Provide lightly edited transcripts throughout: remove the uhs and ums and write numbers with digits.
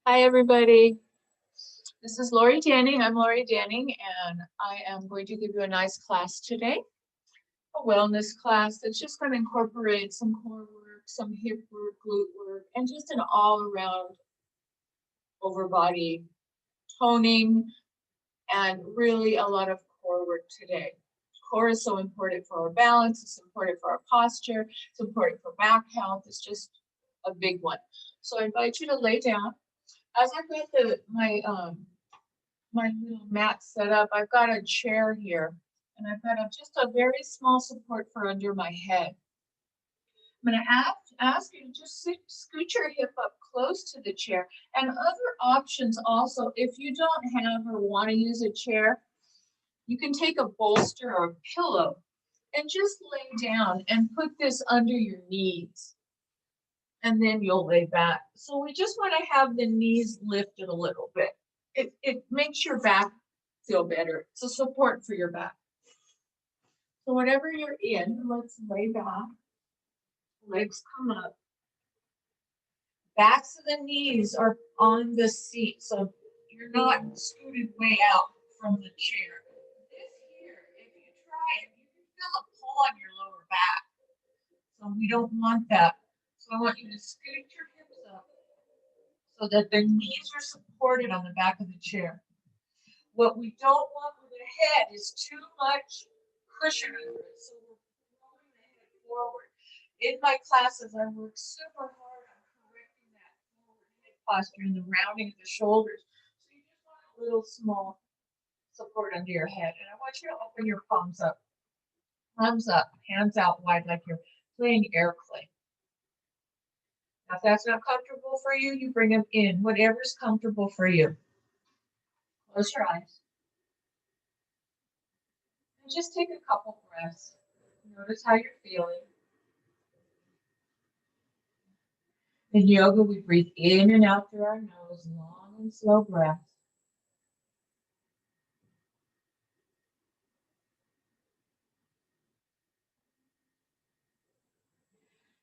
Hi, everybody. This is Lori Danning. I'm Lori Danning, and I am going to give you a nice class today, a wellness class that's just going to incorporate some core work, some hip work, glute work, and just an all-around over body toning and really a lot of core work today. Core is so important for our balance, it's important for our posture, it's important for back health. It's just a big one. So I invite you to lay down. As I've got my little mat set up, I've got a chair here, and I've got just a very small support for under my head. I'm going to ask you to just scoot your hip up close to the chair. And other options also, if you don't have or want to use a chair, you can take a bolster or a pillow and just lay down and put this under your knees. And then you'll lay back. So we just want to have the knees lifted a little bit. It makes your back feel better. It's a support for your back. So whatever you're in, let's lay back. Legs come up. Backs of the knees are on the seat, so you're not scooted way out from the chair. This here, if you try it, you can feel a pull on your lower back. So we don't want that. So I want you to scoot your hips up so that the knees are supported on the back of the chair. What we don't want with the head is too much cushion under it, so we're throwing the head forward. In my classes, I work super hard on correcting that forward head posture and the rounding of the shoulders. So you just want a little small support under your head. And I want you to open your palms up, hands out wide like you're playing air play. Now, if that's not comfortable for you, you bring them in, whatever's comfortable for you. Close your eyes. And just take a couple breaths. Notice how you're feeling. In yoga, we breathe in and out through our nose, long and slow breaths.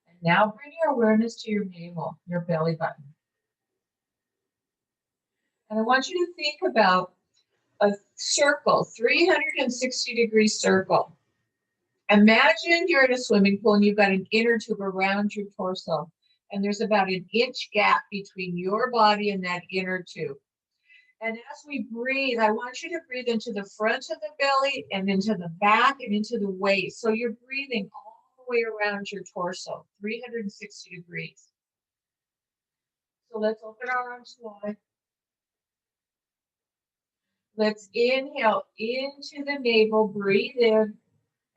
And now bring your awareness to your navel, your belly button. And I want you to think about a circle, 360-degree circle. Imagine you're in a swimming pool and you've got an inner tube around your torso. And there's about an inch gap between your body and that inner tube. And as we breathe, I want you to breathe into the front of the belly and into the back and into the waist. So you're breathing all the way around your torso, 360 degrees. So let's open our arms wide. Let's inhale into the navel, breathe in,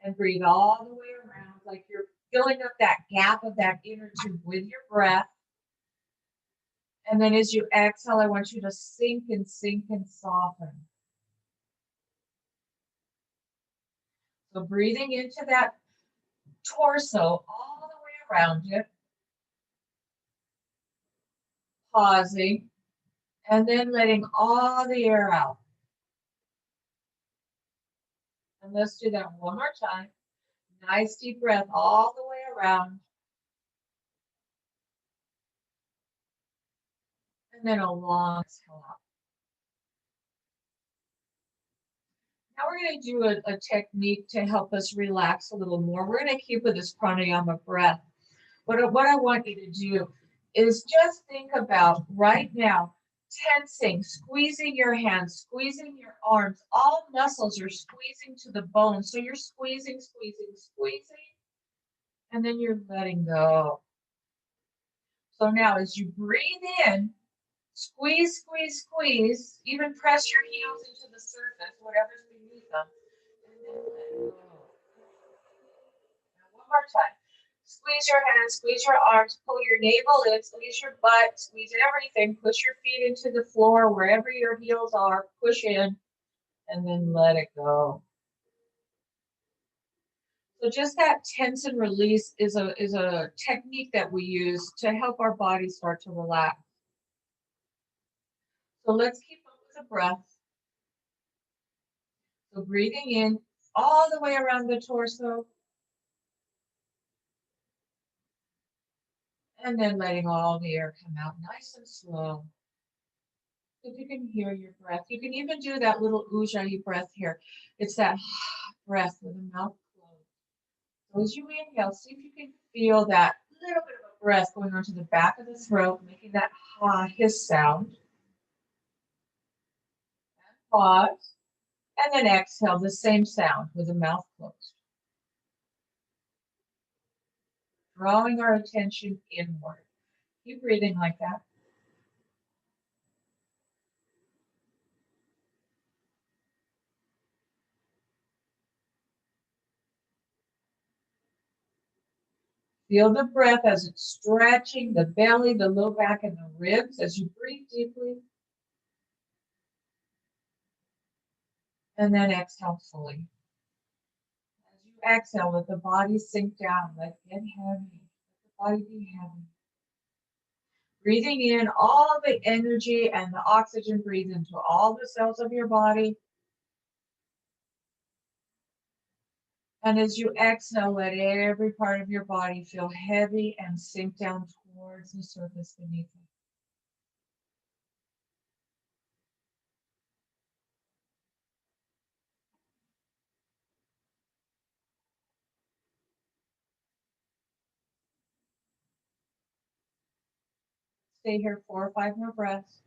and breathe all the way around like you're filling up that gap of that inner tube with your breath. And then as you exhale, I want you to sink and soften. So breathing into that torso all the way around it. Pausing. And then letting all the air out. And let's do that one more time. Nice deep breath all the way around. And then a long exhale out. Now we're going to do a technique to help us relax a little more. We're going to keep with this pranayama breath. What I want you to do is just think about right now, tensing, squeezing your hands, squeezing your arms. All muscles are squeezing to the bone. So you're squeezing, and then you're letting go. So now as you breathe in, squeeze, even press your heels into the surface, whatever's beneath them, and then let go. Now one more time. Squeeze your hands, squeeze your arms, pull your navel in, squeeze your butt, squeeze everything, push your feet into the floor, wherever your heels are, push in, and then let it go. So just that tense and release is a technique that we use to help our body start to relax. So let's keep up with the breath. So breathing in all the way around the torso. And then letting all the air come out nice and slow. If you can hear your breath, you can even do that little ujjayi breath here. It's that breath with the mouth closed. So as you inhale, see if you can feel that little bit of a breath going onto the back of the throat, making that ha hiss sound. And pause, and then exhale the same sound with the mouth closed. Drawing our attention inward. Keep breathing like that. Feel the breath as it's stretching the belly, the low back, and the ribs as you breathe deeply. And then exhale fully. As you exhale, let the body sink down, let it get heavy, let the body be heavy. Breathing in all the energy and the oxygen, breathe into all the cells of your body. And as you exhale, let every part of your body feel heavy and sink down towards the surface beneath it. Stay here 4 or 5 more breaths.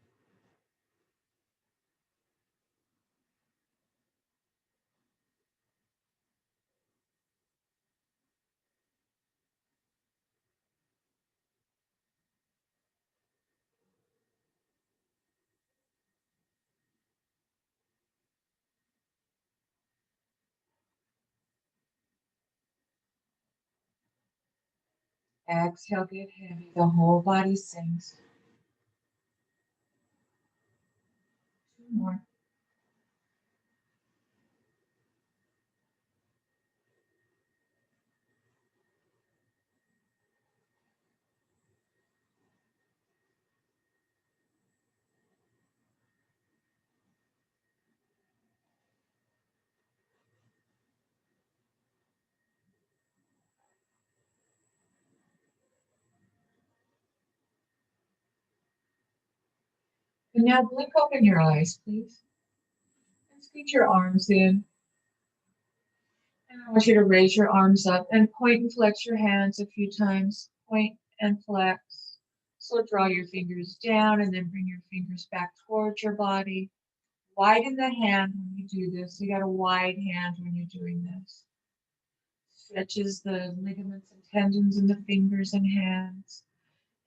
Exhale, get heavy. The whole body sinks. 2 more. And now blink open your eyes, please. And scoot your arms in. And I want you to raise your arms up and point and flex your hands a few times. Point and flex. So draw your fingers down and then bring your fingers back towards your body. Widen the hand when you do this. You got a wide hand when you're doing this. Stretches the ligaments and tendons in the fingers and hands.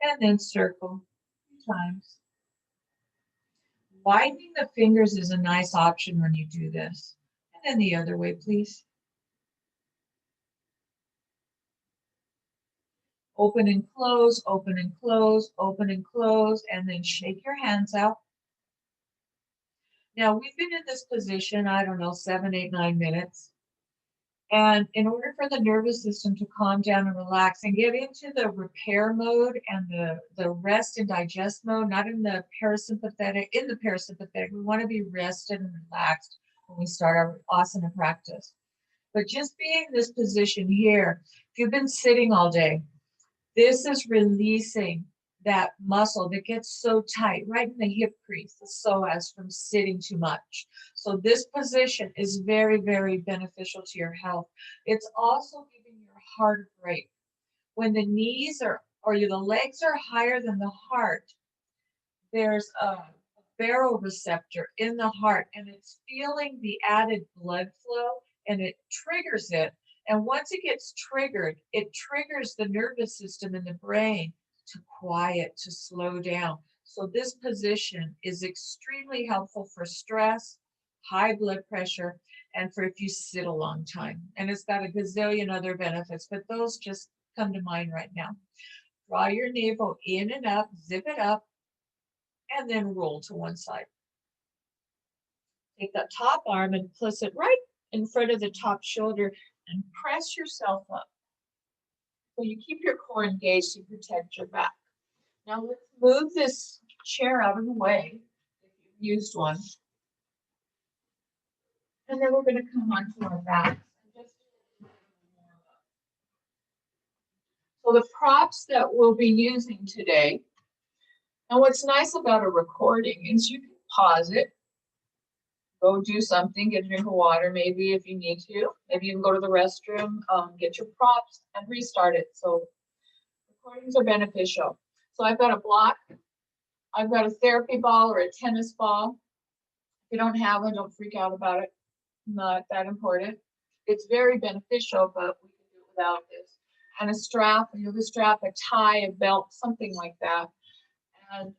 And then circle 2 times. Widening the fingers is a nice option when you do this. And then the other way, please. Open and close, open and close, open and close, and then shake your hands out. Now, we've been in this position, I don't know, 7, 8, 9 minutes. And in order for the nervous system to calm down and relax and get into the repair mode and the rest and digest mode, not in the parasympathetic, we want to be rested and relaxed when we start our asana practice. But just being in this position here, if you've been sitting all day, this is releasing that muscle that gets so tight right in the hip crease, the psoas, from sitting too much. So this position is very, very beneficial to your health. It's also giving your heart a break. When the knees or the legs are higher than the heart, there's a baroreceptor in the heart, and it's feeling the added blood flow, and it triggers it. And once it gets triggered, it triggers the nervous system in the brain to quiet, to slow down. So this position is extremely helpful for stress, high blood pressure, and for if you sit a long time. And it's got a gazillion other benefits, but those just come to mind right now. Draw your navel in and up, zip it up, and then roll to one side. Take that top arm and place it right in front of the top shoulder and press yourself up. So you keep your core engaged to protect your back. Now let's move this chair out of the way if you've used one. And then we're going to come onto our backs. So the props that we'll be using today, and what's nice about a recording is you can pause it, go do something, get a drink of water, maybe if you need to. Maybe you can go to the restroom, get your props and restart it. So recordings are beneficial. So I've got a block, I've got a therapy ball or a tennis ball. If you don't have one, don't freak out about it. Not that important. It's very beneficial, but we can do it without this. And a strap, you have a strap, a tie, a belt, something like that. And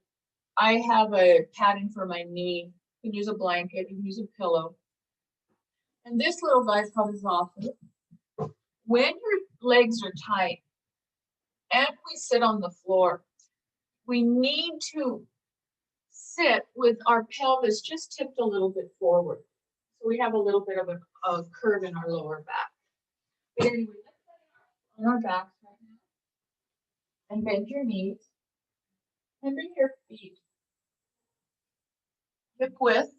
I have a padding for my knee. You can use a blanket, you can use a pillow. And this little guy comes off. When your legs are tight and we sit on the floor, we need to sit with our pelvis just tipped a little bit forward. So we have a little bit of a curve in our lower back. But anyway, let's lay on our backs right now. And bend your knees. And bring your feet hip width.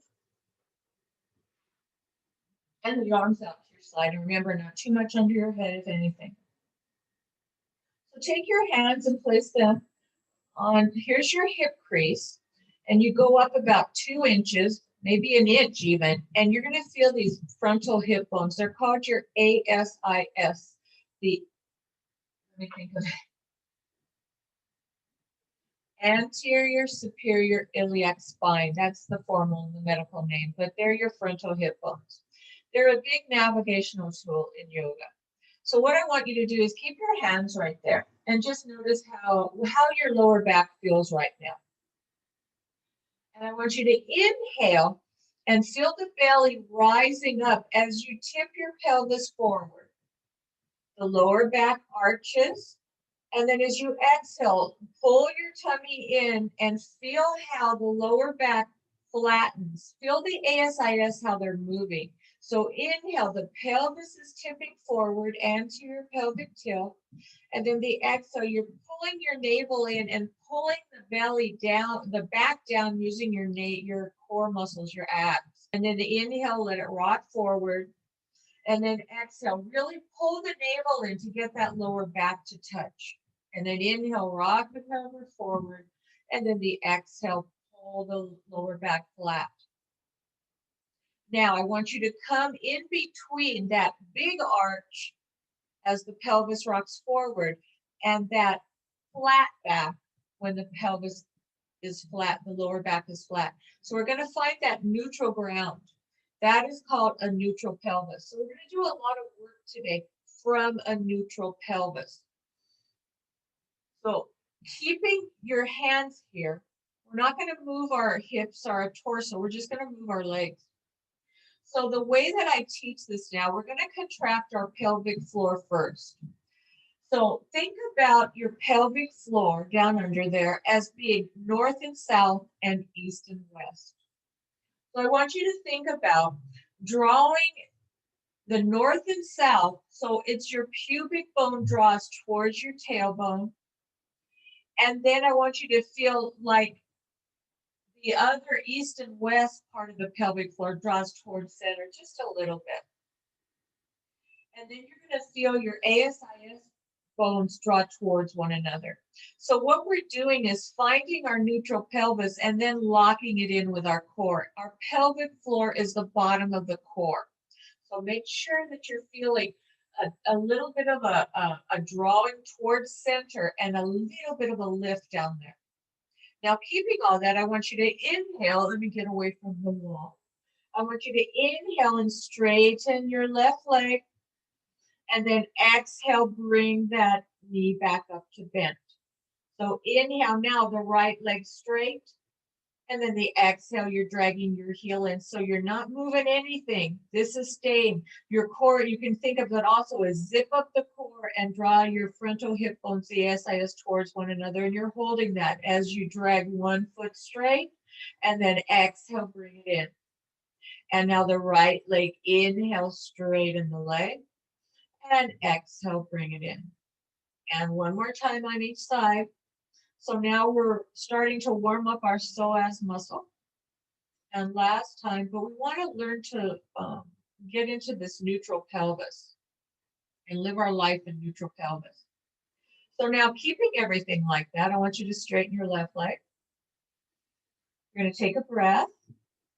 And the arms out to your side. And remember, not too much under your head, if anything. So take your hands and place them on, here's your hip crease. And you go up about 2 inches, maybe an inch even, and you're going to feel these frontal hip bones. They're called your ASIS. Let me think of it. Anterior superior iliac spine. That's the formal, the medical name, but they're your frontal hip bones. They're a big navigational tool in yoga. So what I want you to do is keep your hands right there and just notice how your lower back feels right now. And I want you to inhale and feel the belly rising up as you tip your pelvis forward. The lower back arches. And then as you exhale, pull your tummy in and feel how the lower back flattens. Feel the ASIS, how they're moving. So inhale, the pelvis is tipping forward, anterior pelvic tilt. And then the exhale, you're pulling your navel in and pulling the belly down, the back down using your core muscles, your abs. And then the inhale, let it rock forward. And then exhale, really pull the navel in to get that lower back to touch. And then inhale, rock the pelvis forward. And then the exhale, pull the lower back flat. Now I want you to come in between that big arch as the pelvis rocks forward and that flat back when the pelvis is flat, the lower back is flat. So we're going to find that neutral ground. That is called a neutral pelvis. So we're going to do a lot of work today from a neutral pelvis. So keeping your hands here, we're not going to move our hips or our torso. We're just going to move our legs. So the way that I teach this now, we're going to contract our pelvic floor first. So think about your pelvic floor down under there as being north and south and east and west. So I want you to think about drawing the north and south. So it's your pubic bone draws towards your tailbone. And then I want you to feel like the other east and west part of the pelvic floor draws towards center just a little bit. And then you're going to feel your ASIS bones draw towards one another. So what we're doing is finding our neutral pelvis and then locking it in with our core. Our pelvic floor is the bottom of the core. So make sure that you're feeling a little bit of a drawing towards center and a little bit of a lift down there. Now, keeping all that, I want you to inhale. Let me get away from the wall. I want you to inhale and straighten your left leg. And then exhale, bring that knee back up to bent. So inhale now, the right leg straight. And then the exhale, you're dragging your heel in. So you're not moving anything. This is staying. Your core, you can think of it also as zip up the core and draw your frontal hip bones, the ASIS, towards one another. And you're holding that as you drag one foot straight. And then exhale, bring it in. And now the right leg, inhale, straighten the leg. And exhale, bring it in. And one more time on each side. So now we're starting to warm up our psoas muscle. And last time, but we want to learn to get into this neutral pelvis and live our life in neutral pelvis. So now keeping everything like that, I want you to straighten your left leg. You're going to take a breath.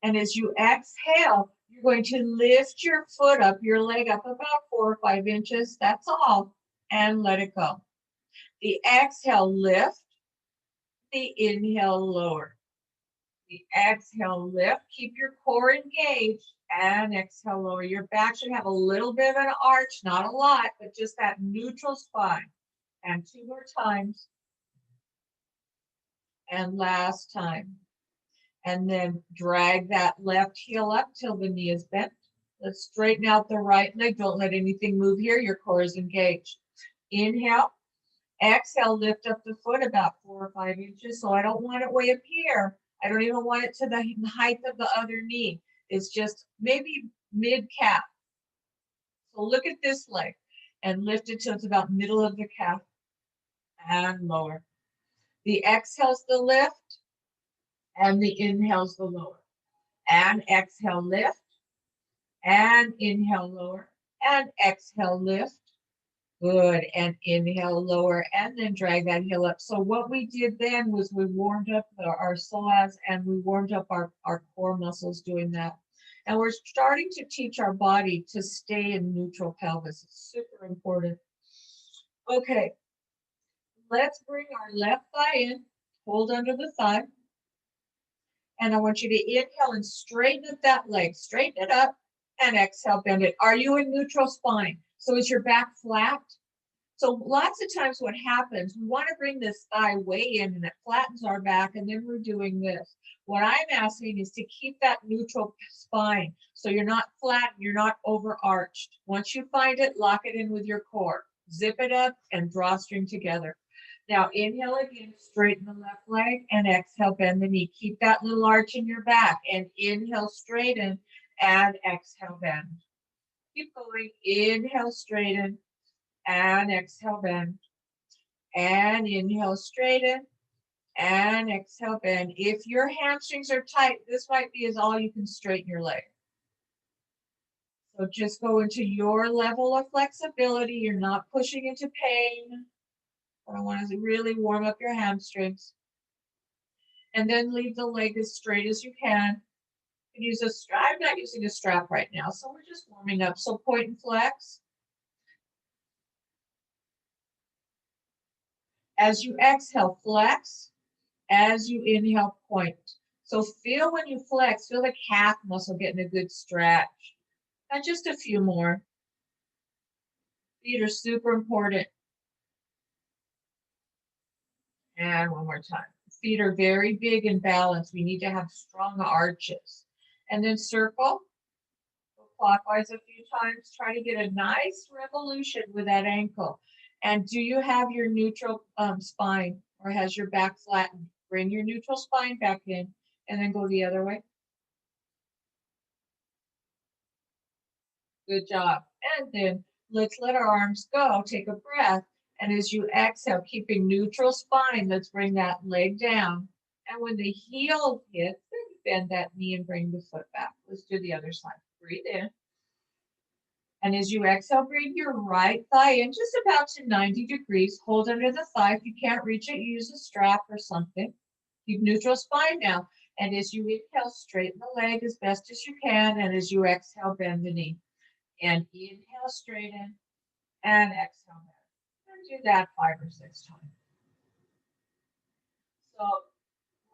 And as you exhale, you're going to lift your foot up, your leg up about 4 or 5 inches. That's all. And let it go. The exhale, lift. The inhale, lower. The exhale, lift. Keep your core engaged. And exhale, lower. Your back should have a little bit of an arch, not a lot, but just that neutral spine. And 2 more times. And last time. And then drag that left heel up till the knee is bent. Let's straighten out the right leg. Don't let anything move here. Your core is engaged. Inhale. Exhale, lift up the foot about 4 or 5 inches. So I don't want it way up here. I don't even want it to the height of the other knee. It's just maybe mid-calf. So look at this leg and lift it till it's about middle of the calf and lower. The exhale's the lift and the inhale's the lower. And exhale, lift. And inhale, lower. And exhale, lift. Good. And inhale, lower. And then drag that heel up. So what we did then was we warmed up our psoas and we warmed up our core muscles doing that. And we're starting to teach our body to stay in neutral pelvis. It's super important. Okay. Let's bring our left thigh in. Hold under the thigh. And I want you to inhale and straighten up that leg. Straighten it up and exhale, bend it. Are you in neutral spine? So is your back flat? So lots of times what happens, we want to bring this thigh way in and it flattens our back and then we're doing this. What I'm asking is to keep that neutral spine so you're not flat and you're not overarched. Once you find it, lock it in with your core. Zip it up and drawstring together. Now inhale again, straighten the left leg and exhale, bend the knee. Keep that little arch in your back and inhale, straighten and exhale, bend. Keep going, inhale, straighten and exhale, bend. And inhale, straighten and exhale, bend. If your hamstrings are tight, this might be as all you can straighten your leg. So just go into your level of flexibility. You're not pushing into pain. I want to really warm up your hamstrings. And then leave the leg as straight as you can. And use a strap. I'm not using a strap right now, so we're just warming up. So point and flex. As you exhale, flex. As you inhale, point. So feel when you flex, feel the calf muscle getting a good stretch. And just a few more. Feet are super important. And one more time. Feet are very big and balanced. We need to have strong arches. And then circle. Go clockwise a few times. Try to get a nice revolution with that ankle. And do you have your neutral spine or has your back flattened? Bring your neutral spine back in and then go the other way. Good job. And then let's let our arms go. Take a breath. And as you exhale, keeping neutral spine, let's bring that leg down. And when the heel hits, bend that knee and bring the foot back. Let's do the other side. Breathe in. And as you exhale, bring your right thigh in just about to 90 degrees. Hold under the thigh. If you can't reach it, use a strap or something. Keep neutral spine now. And as you inhale, straighten the leg as best as you can. And as you exhale, bend the knee. And inhale, straighten. And exhale, bend. Do that 5 or 6 times. So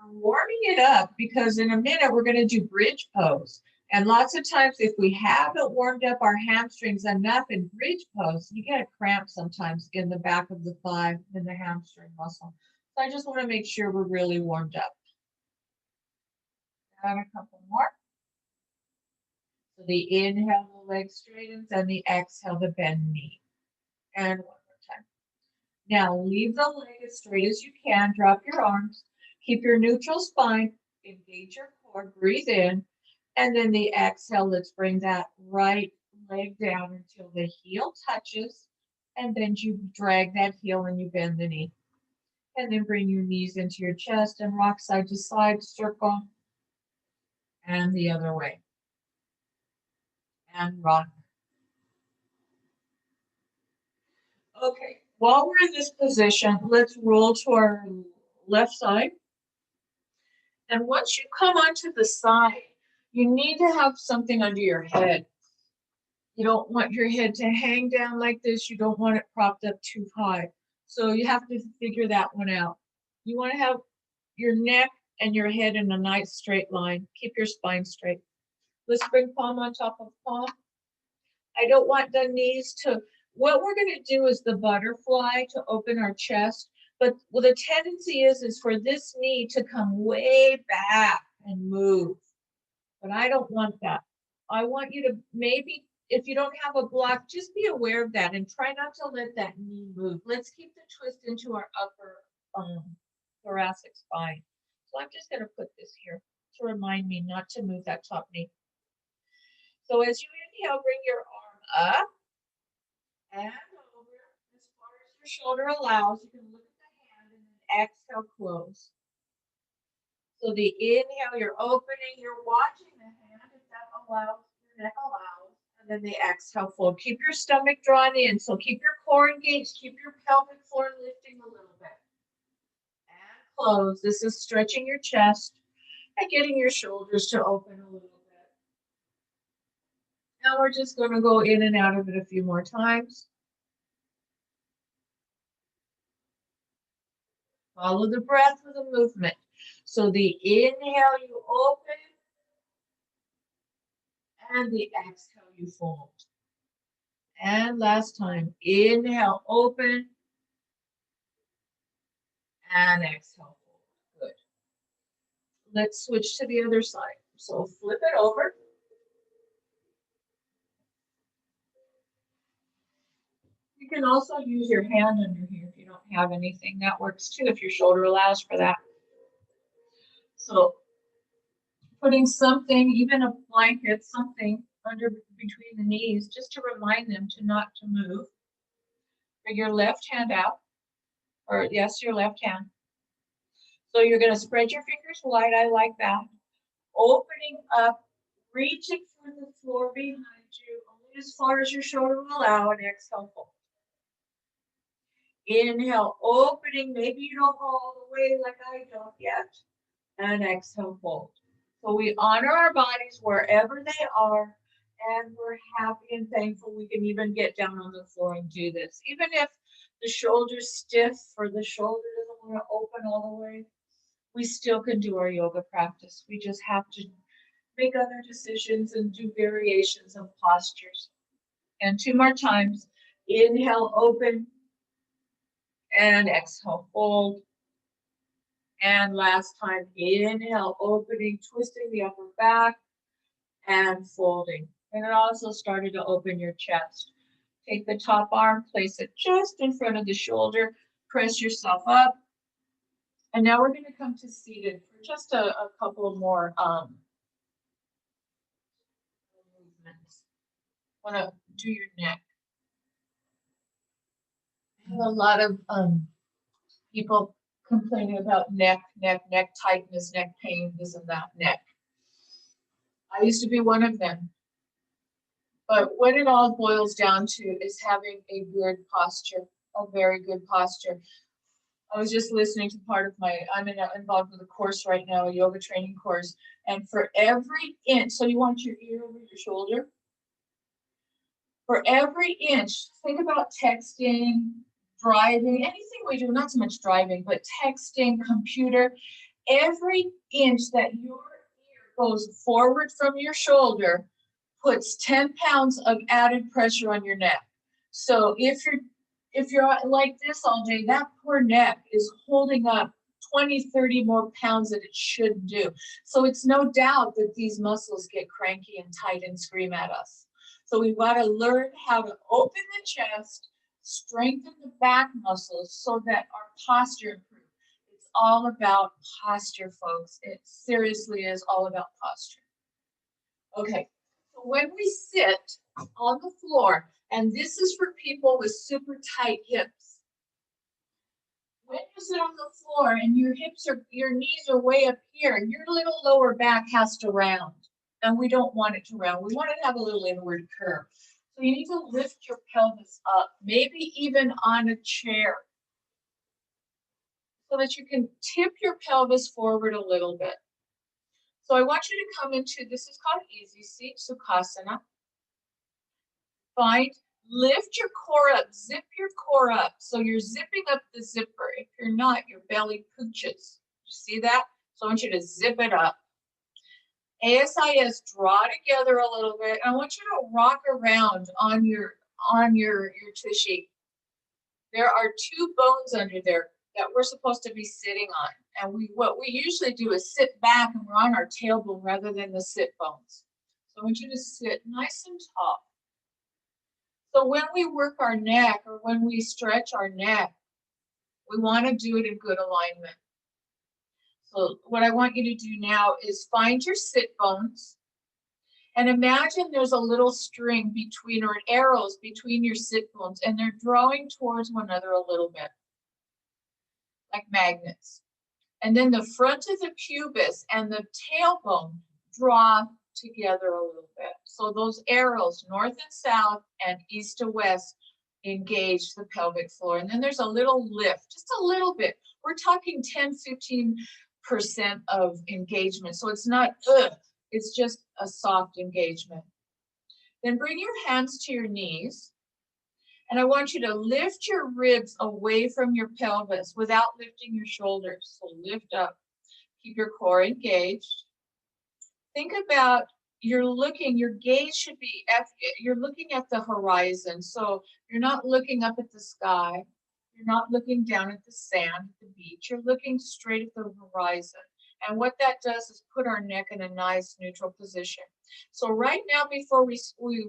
we're warming it up because in a minute we're going to do bridge pose. And lots of times if we haven't warmed up our hamstrings enough in bridge pose, you get a cramp sometimes in the back of the thigh in the hamstring muscle. So I just want to make sure we're really warmed up. And a couple more. So the inhale, the leg straightens, and the exhale, the bend knee. And one more time. Now leave the leg as straight as you can. Drop your arms. Keep your neutral spine. Engage your core. Breathe in. And then the exhale, let's bring that right leg down until the heel touches. And then you drag that heel and you bend the knee. And then bring your knees into your chest and rock side to side, circle. And the other way. And rock. Okay. While we're in this position, let's roll to our left side. And once you come onto the side, you need to have something under your head. You don't want your head to hang down like this. You don't want it propped up too high. So you have to figure that one out. You want to have your neck and your head in a nice straight line. Keep your spine straight. Let's bring palm on top of palm. I don't want the knees to, what we're going to do is the butterfly to open our chest. But well, the tendency is for this knee to come way back and move. But I don't want that. I want you to maybe, if you don't have a block, just be aware of that and try not to let that knee move. Let's keep the twist into our upper thoracic spine. So I'm just going to put this here to remind me not to move that top knee. So as you inhale, bring your arm up and over as far as your shoulder allows. You can look at the hand and then exhale, close. So the inhale, you're opening, you're watching the hand if that allows, your neck allows. And then the exhale, fold. Keep your stomach drawn in. So keep your core engaged, keep your pelvic floor lifting a little bit. And close. This is stretching your chest and getting your shoulders to open a little bit. Now we're just going to go in and out of it a few more times. Follow the breath with a movement. So the inhale, you open, and the exhale, you fold. And last time, inhale, open, and exhale, fold. Good. Let's switch to the other side. So flip it over. You can also use your hand under here if you don't have anything. That works too if your shoulder allows for that. So putting something, even a blanket, something under between the knees, just to remind them to not to move. Bring your left hand out, or yes, your left hand. So you're going to spread your fingers wide. I like that. Opening up, reaching for the floor behind you, only as far as your shoulder will allow, and exhale, fold. Inhale, opening, maybe you don't go all the way like I don't yet, and exhale, fold. So we honor our bodies wherever they are, and we're happy and thankful we can even get down on the floor and do this. Even if the shoulder's stiff or the shoulder doesn't want to open all the way, we still can do our yoga practice. We just have to make other decisions and do variations of postures. And 2 more times. Inhale, open, and exhale, fold. And last time, inhale, opening, twisting the upper back, and folding. And it also started to open your chest. Take the top arm, place it just in front of the shoulder, press yourself up. And now we're going to come to seated for just a couple of more movements. Want to do your neck. I have a lot of people complaining about neck tightness, neck pain, this and that, neck. I used to be one of them. But what it all boils down to is having a good posture, a very good posture. I was just listening to part of I'm involved with a course right now, a yoga training course. And for every inch, so you want your ear over your shoulder. For every inch, think about texting, driving, anything we do, not so much driving, but texting, computer. Every inch that your ear goes forward from your shoulder puts 10 pounds of added pressure on your neck. So if you're like this all day, that poor neck is holding up 20, 30 more pounds than it should do. So it's no doubt that these muscles get cranky and tight and scream at us. So we've got to learn how to open the chest, strengthen the back muscles so that our posture improves. It's all about posture, folks. It seriously is all about posture. Okay. When we sit on the floor, and this is for people with super tight hips. When you sit on the floor and your knees are way up here, your little lower back has to round. And we don't want it to round. We want it to have a little inward curve. So you need to lift your pelvis up, maybe even on a chair, so that you can tip your pelvis forward a little bit. So I want you to come into, this is called easy seat, Sukhasana. Lift your core up, zip your core up. So you're zipping up the zipper. If you're not, your belly pooches. You see that? So I want you to zip it up. ASIS, draw together a little bit. I want you to rock around on your tushy. There are two bones under there that we're supposed to be sitting on. And what we usually do is sit back and we're on our tailbone rather than the sit bones. So I want you to sit nice and tall. So when we work our neck or when we stretch our neck, we want to do it in good alignment. So what I want you to do now is find your sit bones and imagine there's a little string between or arrows between your sit bones and they're drawing towards one another a little bit, like magnets. And then the front of the pubis and the tailbone draw together a little bit. So those arrows, north and south and east to west, engage the pelvic floor. And then there's a little lift, just a little bit. We're talking 10-15% of engagement. So it's not, it's just a soft engagement. Then bring your hands to your knees. And I want you to lift your ribs away from your pelvis without lifting your shoulders. So lift up, keep your core engaged. Think about your gaze should be, you're looking at the horizon. So you're not looking up at the sky. You're not looking down at the sand, at the beach. You're looking straight at the horizon. And what that does is put our neck in a nice neutral position. So right now, before we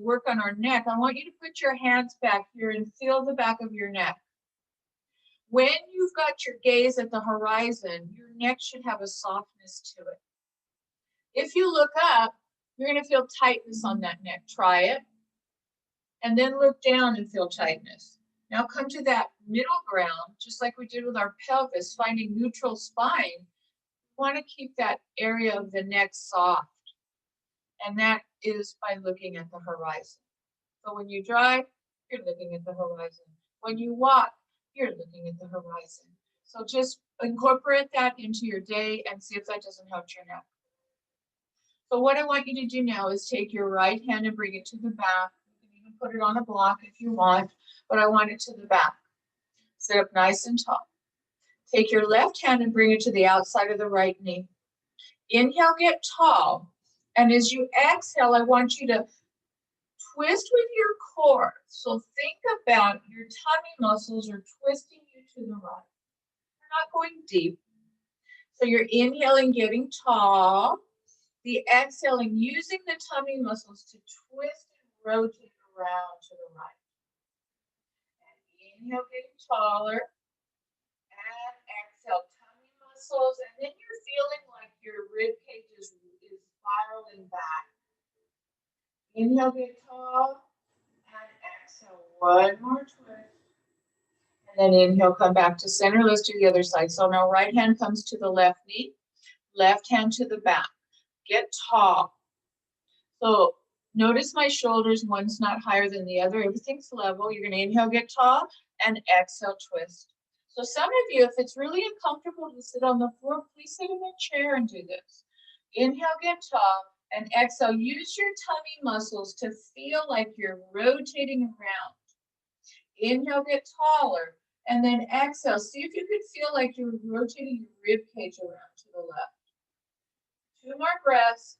work on our neck, I want you to put your hands back here and feel the back of your neck. When you've got your gaze at the horizon, your neck should have a softness to it. If you look up, you're going to feel tightness on that neck. Try it. And then look down and feel tightness. Now come to that middle ground, just like we did with our pelvis, finding neutral spine. You want to keep that area of the neck soft. And that is by looking at the horizon. So when you drive, you're looking at the horizon. When you walk, you're looking at the horizon. So just incorporate that into your day and see if that doesn't hurt your neck. So what I want you to do now is take your right hand and bring it to the back. You can even put it on a block if you want, but I want it to the back. Sit up nice and tall. Take your left hand and bring it to the outside of the right knee. Inhale, get tall. And as you exhale, I want you to twist with your core. So think about your tummy muscles are twisting you to the right. You're not going deep. So you're inhaling, getting tall. The exhaling, using the tummy muscles to twist and rotate around to the right. And inhale, getting taller. And exhale, tummy muscles. And then you're feeling like your rib cage is spiraling back. Inhale, get tall. And exhale, one more twist. And then inhale, come back to center. Let's do the other side. So now right hand comes to the left knee. Left hand to the back. Get tall. So notice my shoulders, one's not higher than the other. Everything's level. You're going to inhale, get tall, and exhale, twist. So some of you, if it's really uncomfortable to sit on the floor, please sit in a chair and do this. Inhale, get tall, and exhale. Use your tummy muscles to feel like you're rotating around. Inhale, get taller, and then exhale. See if you can feel like you're rotating your rib cage around to the left. 2 more breaths.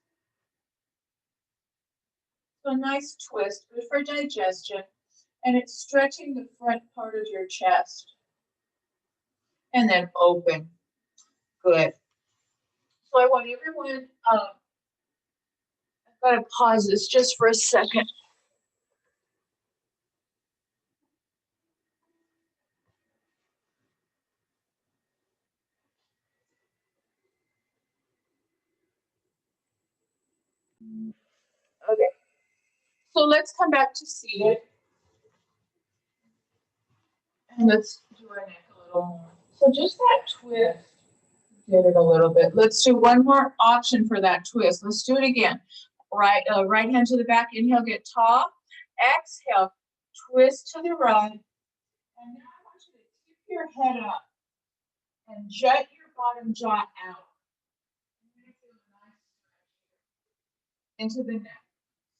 So a nice twist, good for digestion, and it's stretching the front part of your chest. And then open. Good. So I want everyone, I've got to pause this just for a second. Okay. So let's come back to seated. And let's do our neck a little more. So just that twist, did it a little bit. Let's do one more option for that twist. Let's do it again. Right hand to the back. Inhale, get tall. Exhale, twist to the right. And now I want you to keep your head up and jut your bottom jaw out. into the neck.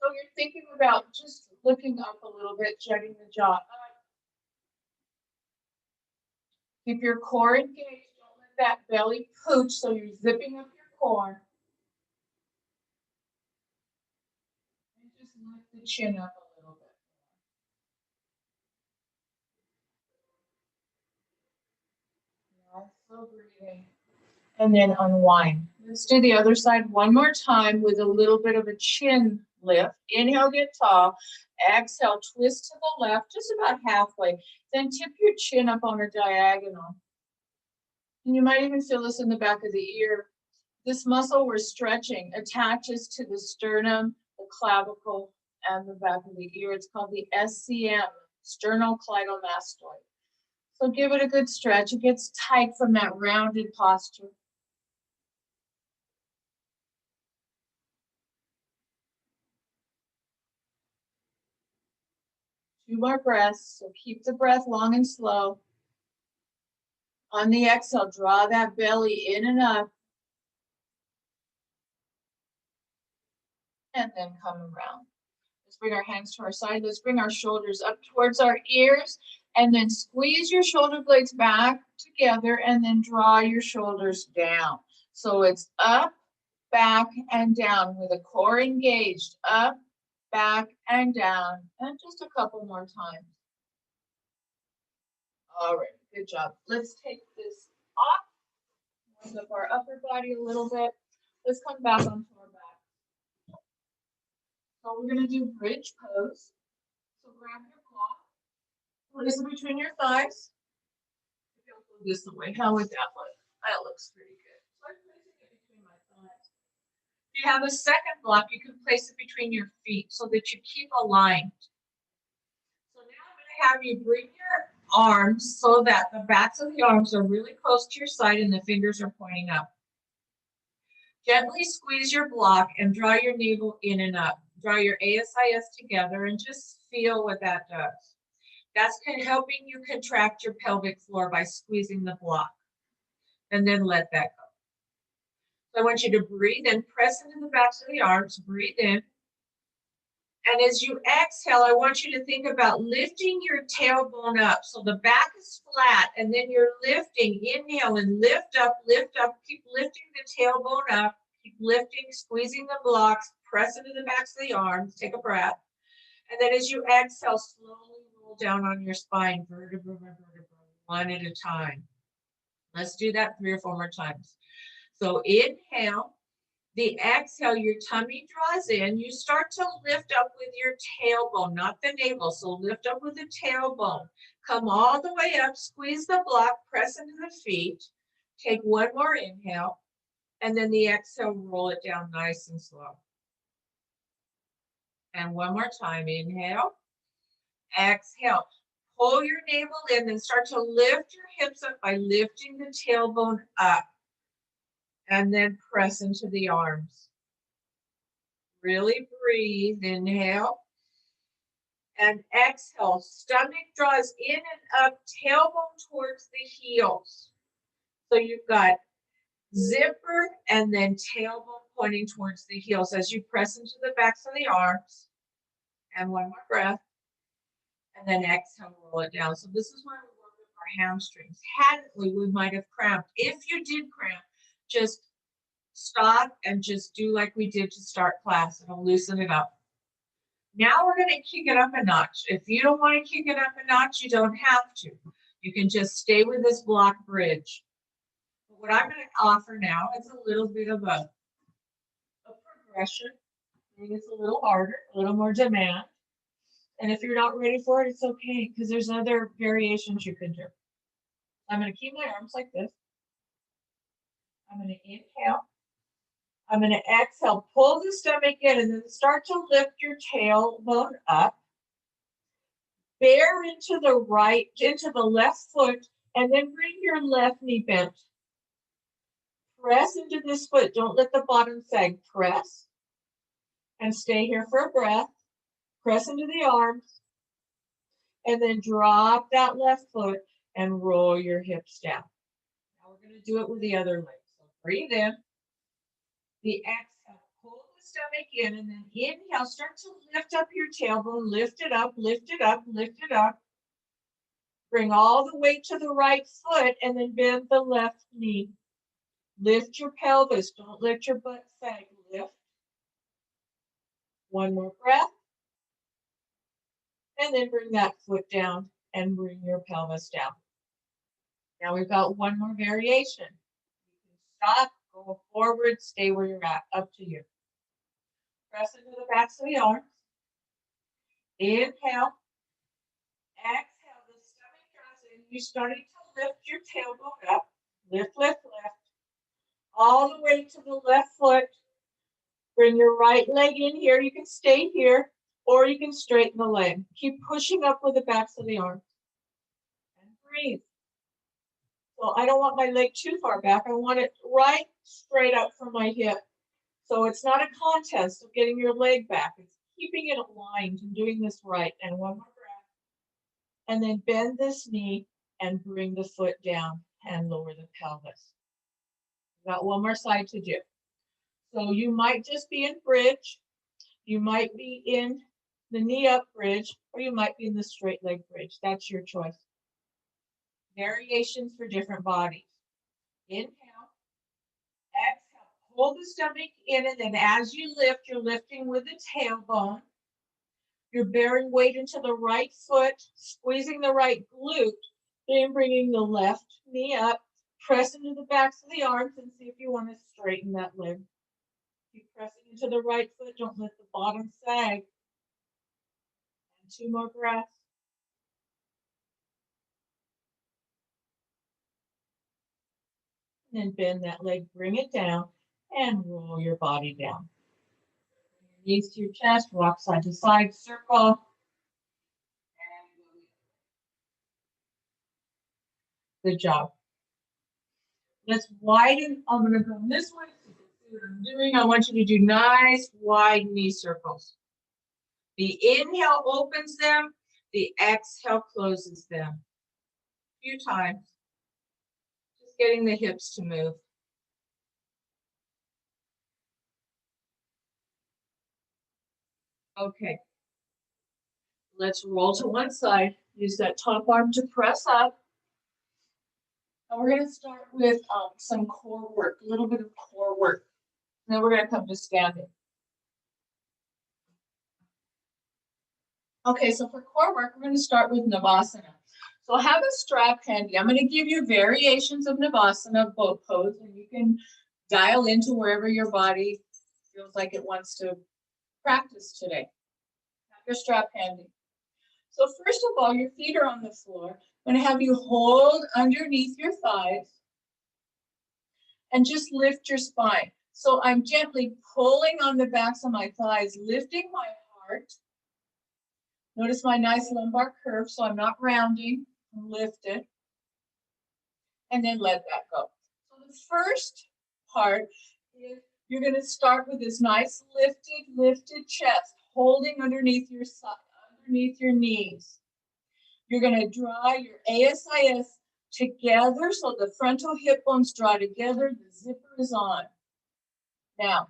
So you're thinking about just looking up a little bit, jutting the jaw up. Keep your core engaged. Don't let that belly pooch, so you're zipping up your core. And just lift the chin up a little bit. Also breathing. And then unwind. Let's do the other side one more time with a little bit of a chin lift. Inhale, get tall. Exhale, twist to the left, just about halfway. Then tip your chin up on a diagonal. And you might even feel this in the back of the ear. This muscle we're stretching attaches to the sternum, the clavicle, and the back of the ear. It's called the SCM, sternocleidomastoid. So give it a good stretch. It gets tight from that rounded posture. 2 more breaths. So keep the breath long and slow. On the exhale, draw that belly in and up. And then come around. Let's bring our hands to our side. Let's bring our shoulders up towards our ears. And then squeeze your shoulder blades back together and then draw your shoulders down. So it's up, back, and down with the core engaged. Up, back, and down. And just a couple more times. All right, good job. Let's take this off. Warm up our upper body a little bit. Let's come back onto our back. So we're going to do bridge pose. So grab your block, place it between your thighs. Go this way. How would that look? That looks pretty good. So I'm placing it between my thighs. If you have a second block, you can place it between your feet so that you keep aligned. So now I'm going to have you bring your arms so that the backs of the arms are really close to your side and the fingers are pointing up. Gently squeeze your block and draw your navel in and up. Draw your ASIS together and just feel what that does. That's helping you contract your pelvic floor by squeezing the block. And then let that go. So I want you to breathe in, press into the backs of the arms, breathe in. And as you exhale, I want you to think about lifting your tailbone up. So the back is flat, and then you're lifting. Inhale and lift up, keep lifting the tailbone up, keep lifting, squeezing the blocks, press into the backs of the arms, take a breath. And then as you exhale, slowly roll down on your spine, vertebra by vertebra, one at a time. Let's do that 3 or 4 more times. So inhale. The exhale, your tummy draws in. You start to lift up with your tailbone, not the navel. So lift up with the tailbone. Come all the way up, squeeze the block, press into the feet. Take 1 more inhale. And then the exhale, roll it down nice and slow. And 1 more time, inhale. Exhale. Pull your navel in and start to lift your hips up by lifting the tailbone up. And then press into the arms. Really breathe, inhale. And exhale, stomach draws in and up, tailbone towards the heels. So you've got zipper and then tailbone pointing towards the heels as you press into the backs of the arms. And 1 more breath. And then exhale, roll it down. So this is why we work with our hamstrings. Hadn't we might have cramped. If you did cramp, just stop and just do like we did to start class. It'll loosen it up. Now we're going to kick it up a notch. If you don't want to kick it up a notch, you don't have to. You can just stay with this block bridge. But what I'm going to offer now is a little bit of a progression. I think it's a little harder, a little more demand. And if you're not ready for it, it's okay, because there's other variations you can do. I'm going to keep my arms like this. I'm going to inhale. I'm going to exhale, pull the stomach in, and then start to lift your tailbone up. Bear into the left foot, and then bring your left knee bent. Press into this foot. Don't let the bottom sag. Press. And stay here for a breath. Press into the arms. And then drop that left foot and roll your hips down. Now we're going to do it with the other leg. So breathe in. The exhale, pull the stomach in, and then inhale, start to lift up your tailbone, lift it up, lift it up, lift it up. Bring all the weight to the right foot, and then bend the left knee. Lift your pelvis, don't let your butt sag, lift. One more breath. And then bring that foot down and bring your pelvis down. Now we've got one more variation. You can stop, go forward, stay where you're at, up to you. Press into the backs of the arms. Inhale. Exhale, the stomach draws in. You're starting to lift your tailbone up. Lift, lift, lift. All the way to the left foot. Bring your right leg in here. You can stay here, or you can straighten the leg. Keep pushing up with the backs of the arms. And breathe. So I don't want my leg too far back. I want it right straight up from my hip. So it's not a contest of getting your leg back. It's keeping it aligned and doing this right. And one more breath. And then bend this knee and bring the foot down and lower the pelvis. We've got one more side to do. So you might just be in bridge. You might be in the knee up bridge, or you might be in the straight leg bridge. That's your choice. Variations for different bodies. Inhale. Exhale. Hold the stomach in, and then as you lift, you're lifting with the tailbone. You're bearing weight into the right foot, squeezing the right glute, then bringing the left knee up. Press into the backs of the arms and see if you want to straighten that leg. Keep pressing into the right foot. Don't let the bottom sag. And two more breaths. And then bend that leg, bring it down, and roll your body down. Bring your knees to your chest, rock side to side, circle. Good job. Let's widen. I'm going to go this way so you can see what I'm doing. I want you to do nice wide knee circles. The inhale opens them. The exhale closes them. A few times. Just getting the hips to move. Okay. Let's roll to one side. Use that top arm to press up. And we're going to start with some core work, a little bit of core work. And then we're going to come to standing. Okay, so for core work, we're going to start with Navasana. So have a strap handy. I'm going to give you variations of Navasana, both pose, and you can dial into wherever your body feels like it wants to practice today. Have your strap handy. So first of all, your feet are on the floor. I'm going to have you hold underneath your thighs and just lift your spine. So I'm gently pulling on the backs of my thighs, lifting my heart. Notice my nice lumbar curve, so I'm not rounding. Lift it. And then let that go. So the first part is you're going to start with this nice lifted chest, holding underneath your side, underneath your knees. You're going to draw your ASIS together so the frontal hip bones draw together. The zipper is on. Now,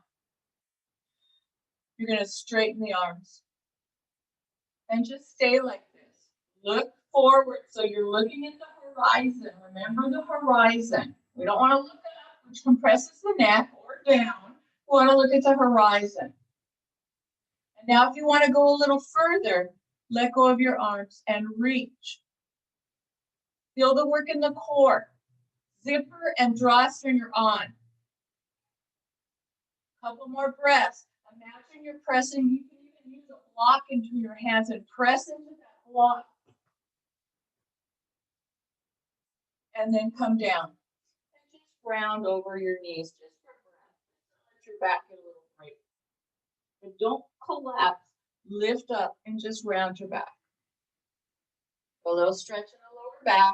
you're going to straighten the arms. And just stay like this. Look forward. So you're looking at the horizon. Remember the horizon. We don't want to look up, which compresses the neck, or down. We want to look at the horizon. And now if you want to go a little further, let go of your arms and reach. Feel the work in the core. Zipper and drawstring are on. Couple more breaths. Imagine you're pressing. You can even use a block into your hands and press into that block. And then come down. And just round over your knees just for breath. Let your back get a little break. But don't collapse. Lift up and just round your back. A little stretch in the lower back.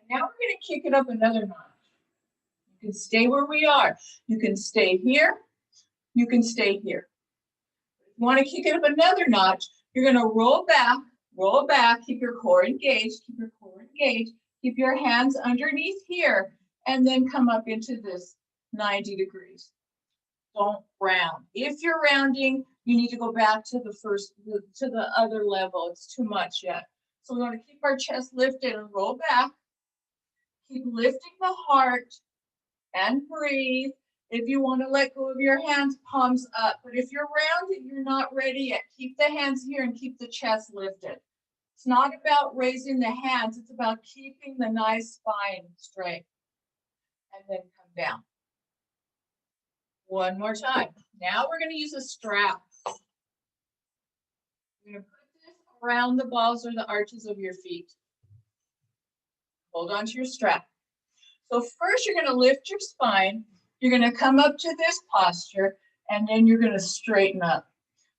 And now we're going to kick it up another notch. You can stay where we are. You can stay here. You can stay here. If you want to kick it up another notch, you're going to roll back, keep your core engaged, keep your hands underneath here, and then come up into this 90 degrees. Don't round. If you're rounding, you need to go back to the other level. It's too much yet. So we want to keep our chest lifted and roll back. Keep lifting the heart and breathe. If you want to let go of your hands, palms up. But if you're rounding, you're not ready yet. Keep the hands here and keep the chest lifted. It's not about raising the hands. It's about keeping the nice spine straight. And then come down. One more time. Now we're going to use a strap. You're going to put this around the balls or the arches of your feet. Hold on to your strap. So first you're going to lift your spine. You're going to come up to this posture, and then you're going to straighten up.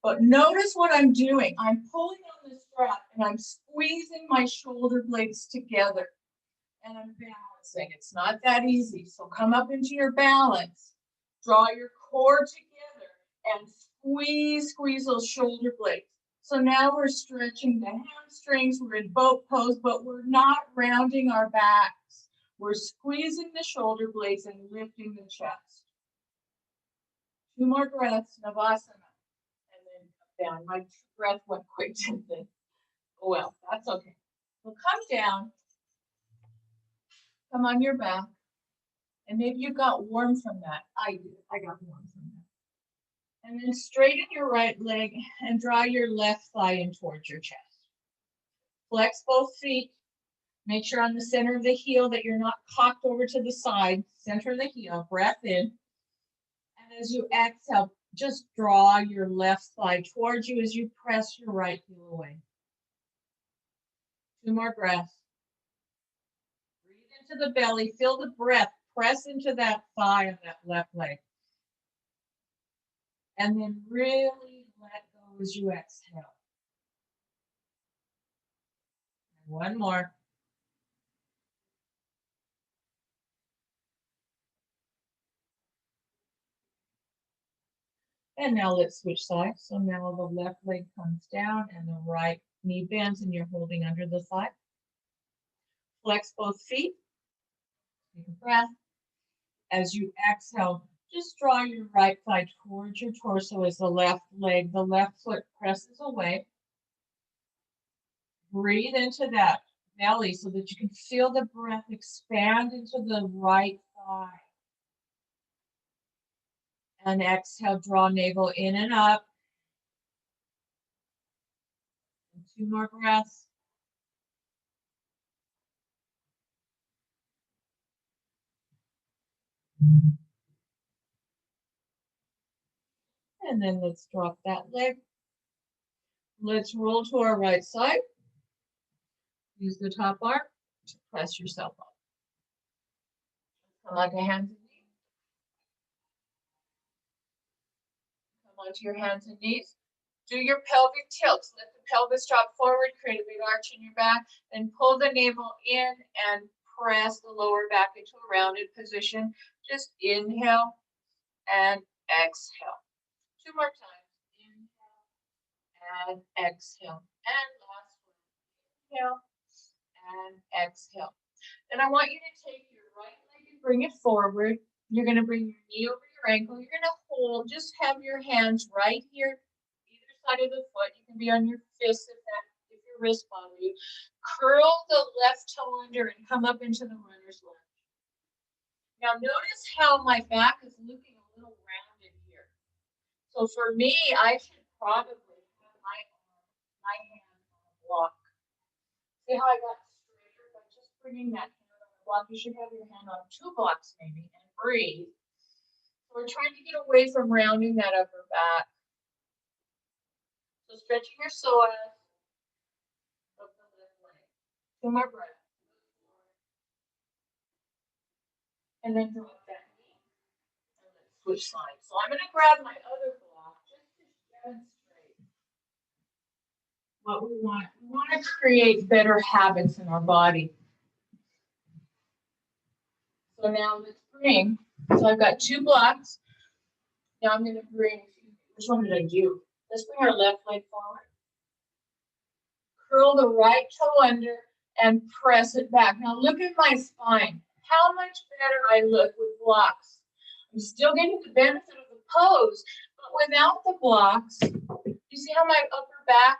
But notice what I'm doing. I'm pulling on the strap, and I'm squeezing my shoulder blades together. And I'm balancing. It's not that easy. So come up into your balance. Draw your core together and squeeze those shoulder blades. So now we're stretching the hamstrings. We're in boat pose, but we're not rounding our backs. We're squeezing the shoulder blades and lifting the chest. 2 more breaths, Navasana. And then come down. My breath went quick, didn't it? Oh, well, that's okay. We'll come down. Come on your back. And maybe you got warm from that. I did. I got warm from that. And then straighten your right leg and draw your left thigh in towards your chest. Flex both feet. Make sure on the center of the heel that you're not cocked over to the side. Center of the heel. Breath in. And as you exhale, just draw your left thigh towards you as you press your right heel away. 2 more breaths. Breathe into the belly. Feel the breath. Press into that thigh of that left leg. And then really let go as you exhale. And one more. And now let's switch sides. So now the left leg comes down and the right knee bends and you're holding under the thigh. Flex both feet. Take a breath. As you exhale, just draw your right thigh towards your torso as the left foot presses away. Breathe into that belly so that you can feel the breath expand into the right thigh. And exhale, draw navel in and up. And 2 more breaths. And then let's drop that leg. Let's roll to our right side. Use the top bar to press yourself up. Come onto hands and knees. Come onto your hands and knees. Do your pelvic tilts. Let the pelvis drop forward, create a big arch in your back, then pull the navel in and press the lower back into a rounded position. Just inhale and exhale. 2 more times. Inhale and exhale. And last one. Inhale and exhale. Then I want you to take your right leg and bring it forward. You're going to bring your knee over your ankle. You're going to hold, just have your hands right here, either side of the foot. You can be on your fist if your wrist bother you. Curl the left toe under and come up into the runner's lunge. Now notice how my back is looking a little rounded here. So for me, I should probably have my hand on a block. See how I got straighter by just bringing that hand on the block? You should have your hand on 2 blocks maybe and breathe. So we're trying to get away from rounding that upper back. So stretching your psoas of the left leg. 2 more breaths. And then drop that knee. And let's switch sides. So I'm going to grab my other block just to demonstrate what we want. We want to create better habits in our body. So now let's bring, so I've got 2 blocks. Now I'm going to bring, which one did I do? Let's bring our left leg forward. Curl the right toe under and press it back. Now look at my spine. How much better I look with blocks. I'm still getting the benefit of the pose, but without the blocks. You see how my upper back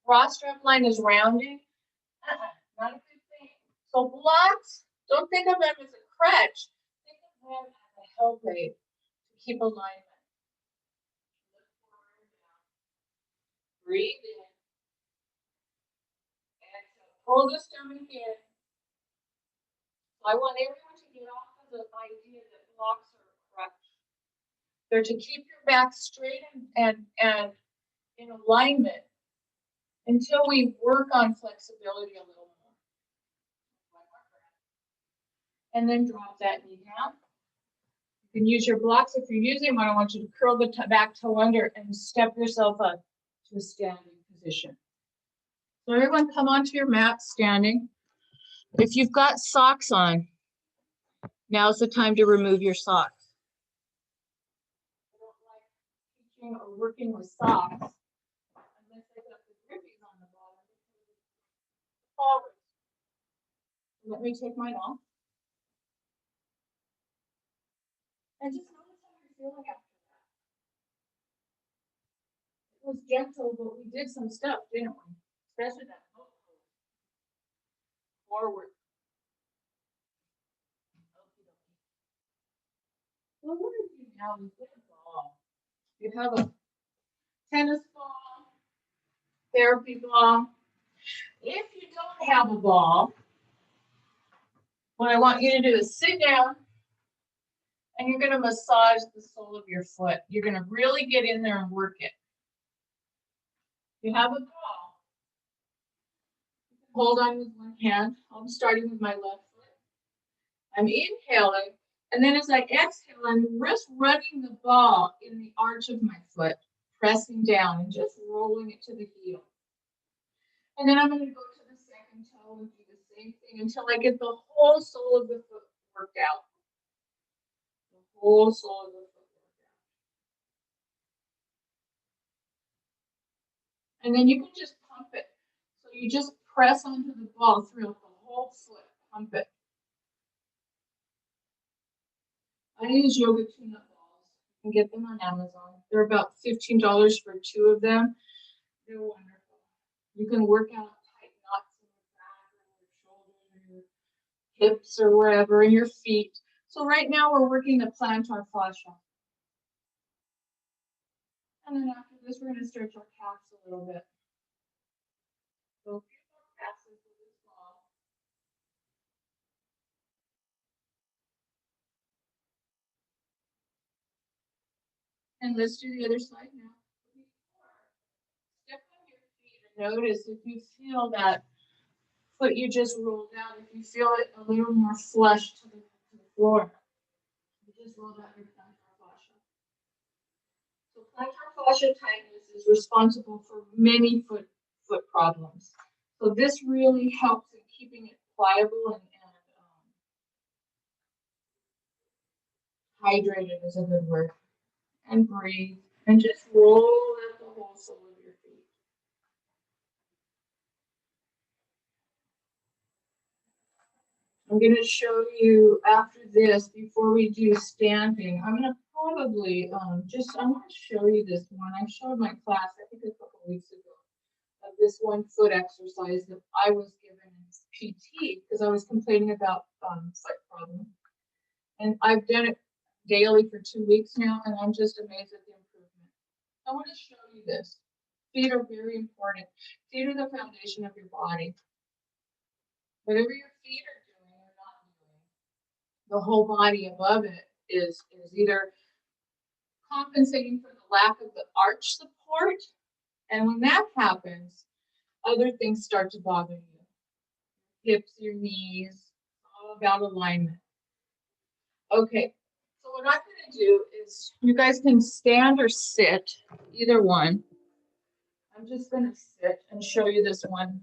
raw strap line is rounding? Not a good thing. So blocks, don't think of them as a crutch. Think of them as a help aid to keep alignment. Breathe in. Exhale. Pull the stomach in. I want everyone to get off of the idea that blocks are a crutch. They're to keep your back straight and in alignment until we work on flexibility a little more. And then drop that knee down. You can use your blocks if you're using one. I want you to curl the back toe under and step yourself up to a standing position. So everyone come onto your mat standing. If you've got socks on, now's the time to remove your socks. I don't like teaching or working with socks unless they've got the grippies on the bottom. Forward. Let me take mine off. And just notice how you're feeling after that. It was gentle, but we did some stuff, didn't we? Especially that forward. Well, what if you have a ball? You have a tennis ball, therapy ball. If you don't have a ball, what I want you to do is sit down and you're going to massage the sole of your foot. You're going to really get in there and work it. You have a ball. Hold on with one hand. I'm starting with my left foot. I'm inhaling, and then as I exhale, I'm just running the ball in the arch of my foot, pressing down and just rolling it to the heel. And then I'm going to go to the second toe and do the same thing until I get the whole sole of the foot worked out. The whole sole of the foot worked out. And then you can just pump it. So you just press onto the ball throughout the whole foot. Pump it. I use yoga tune-up balls. You can get them on Amazon. They're about $15 for 2 of them. They're wonderful. You can work out tight knots in your back or your shoulders or your hips or wherever, in your feet. So right now we're working the plantar fascia. And then after this, we're going to stretch our calves a little bit. So a few more passes with this ball. And let's do the other side now. Step on your feet and notice if you feel that foot you just rolled out, if you feel it a little more flush to the floor. You just rolled out your plantar fascia. So plantar fascia tightness is responsible for many foot problems. So this really helps in keeping it pliable and hydrated is a good word. And breathe. And just roll out the whole sole of your feet. I'm going to show you after this, before we do standing, I'm going to probably I want to show you this one. I showed my class, I think a couple weeks ago, of this 1 foot exercise that I was given as PT because I was complaining about foot problems. And I've done it daily for 2 weeks now, and I'm just amazed at the improvement. I want to show you this. Feet are very important. Feet are the foundation of your body. Whatever your feet are doing or not doing, the whole body above it is either compensating for the lack of the arch support, and when that happens, other things start to bother you. Hips, your knees, all about alignment. Okay, so what I'm going to do is, you guys can stand or sit, either one. I'm just going to sit and show you this one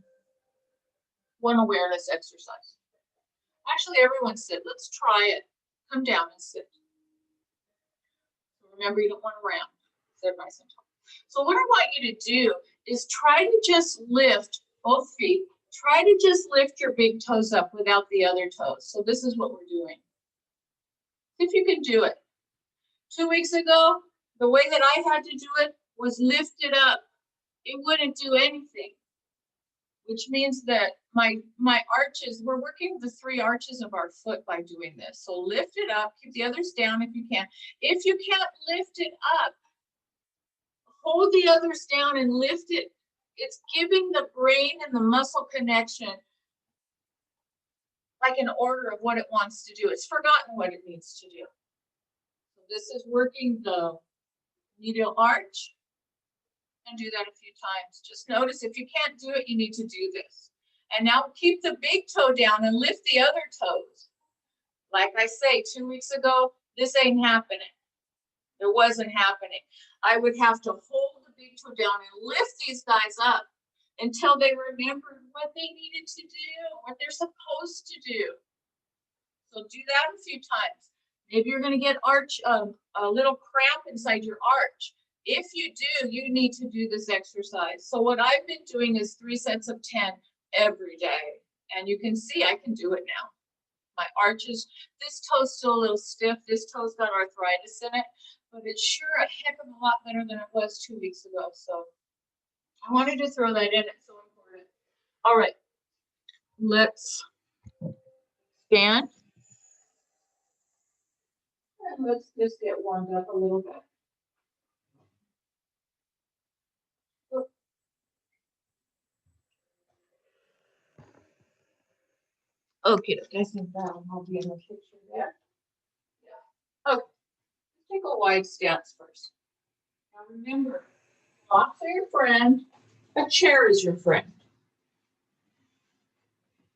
awareness exercise. Actually, everyone sit. Let's try it. Come down and sit. Remember, you don't want to round. Sit nice and tall. So what I want you to do is try to just lift both feet. Try to just lift your big toes up without the other toes. So this is what we're doing. If you can do it. 2 weeks ago, the way that I had to do it was lift it up. It wouldn't do anything, which means that my arches, we're working the 3 arches of our foot by doing this. So lift it up, keep the others down if you can. If you can't lift it up, hold the others down and lift it. It's giving the brain and the muscle connection like an order of what it wants to do. It's forgotten what it needs to do. So this is working the medial arch, and do that a few times. Just notice if you can't do it, you need to do this. And now keep the big toe down and lift the other toes. Like I say, 2 weeks ago, this ain't happening. It wasn't happening. I would have to hold the big toe down and lift these guys up until they remembered what they needed to do, what they're supposed to do. So do that a few times. Maybe you're going to get a little cramp inside your arch. If you do, you need to do this exercise. So what I've been doing is 3 sets of 10 every day. And you can see I can do it now. My arches, this toe's still a little stiff. This toe's got arthritis in it, but it's sure a heck of a lot better than it was 2 weeks ago. So I wanted to throw that in. It's so important. All right, let's stand. And let's just get warmed up a little bit. Okay, I think that'll be in the picture there. Yeah. Okay, let's take a wide stance first. Now remember, blocks are your friend, a chair is your friend.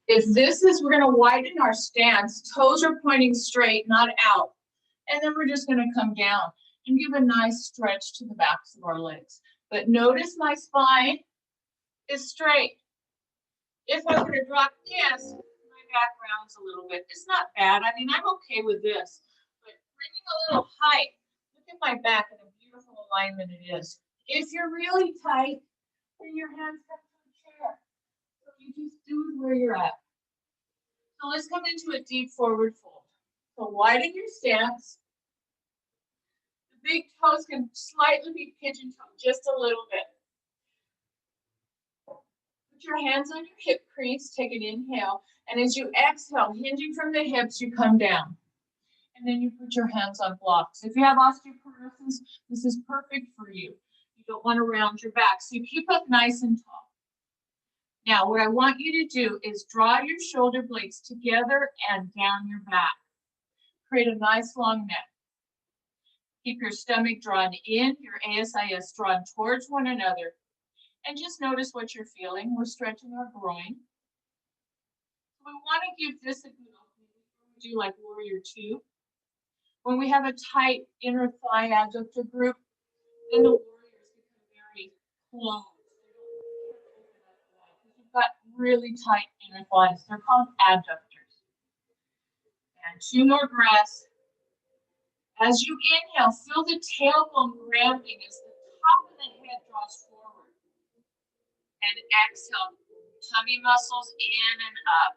If this is, we're going to widen our stance, toes are pointing straight, not out. And then we're just going to come down and give a nice stretch to the backs of our legs. But notice my spine is straight. If I were to drop this, my back rounds a little bit. It's not bad. I mean, I'm okay with this. But bringing a little height, look at my back and a beautiful alignment it is. If you're really tight, then your hands come to the chair. So you just do it where you're at. So let's come into a deep forward fold. So widen your stance. The big toes can slightly be pigeon-toed just a little bit. Put your hands on your hip crease, take an inhale, and as you exhale, hinging from the hips, you come down. And then you put your hands on blocks. If you have osteoporosis, this is perfect for you. You don't want to round your back, so you keep up nice and tall. Now, what I want you to do is draw your shoulder blades together and down your back. Create a nice long neck. Keep your stomach drawn in, your ASIS drawn towards one another. And just notice what you're feeling. We're stretching our groin. We want to give this a good opening. We do like warrior 2. When we have a tight inner thigh adductor group, then the warriors become very close. You've got really tight inner thighs. They're called adductors. And 2 more breaths. As you inhale, feel the tailbone grounding as the top of the head draws forward. And exhale, tummy muscles in and up.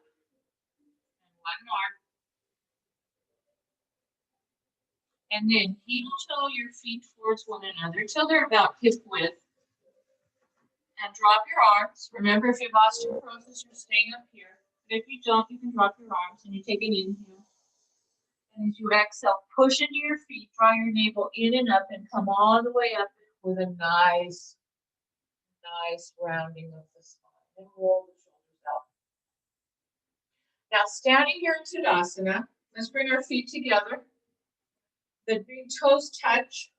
And 1 more. And then heel-toe your feet towards one another till they're about hip width. And drop your arms. Remember, if you have osteoporosis, you're staying up here. But if you don't, you can drop your arms and you take an inhale. And as you exhale, push into your feet, draw your navel in and up and come all the way up with a nice rounding of the spine. And roll the shoulders out. Now, standing here in Tadasana, let's bring our feet together. The big toes touch.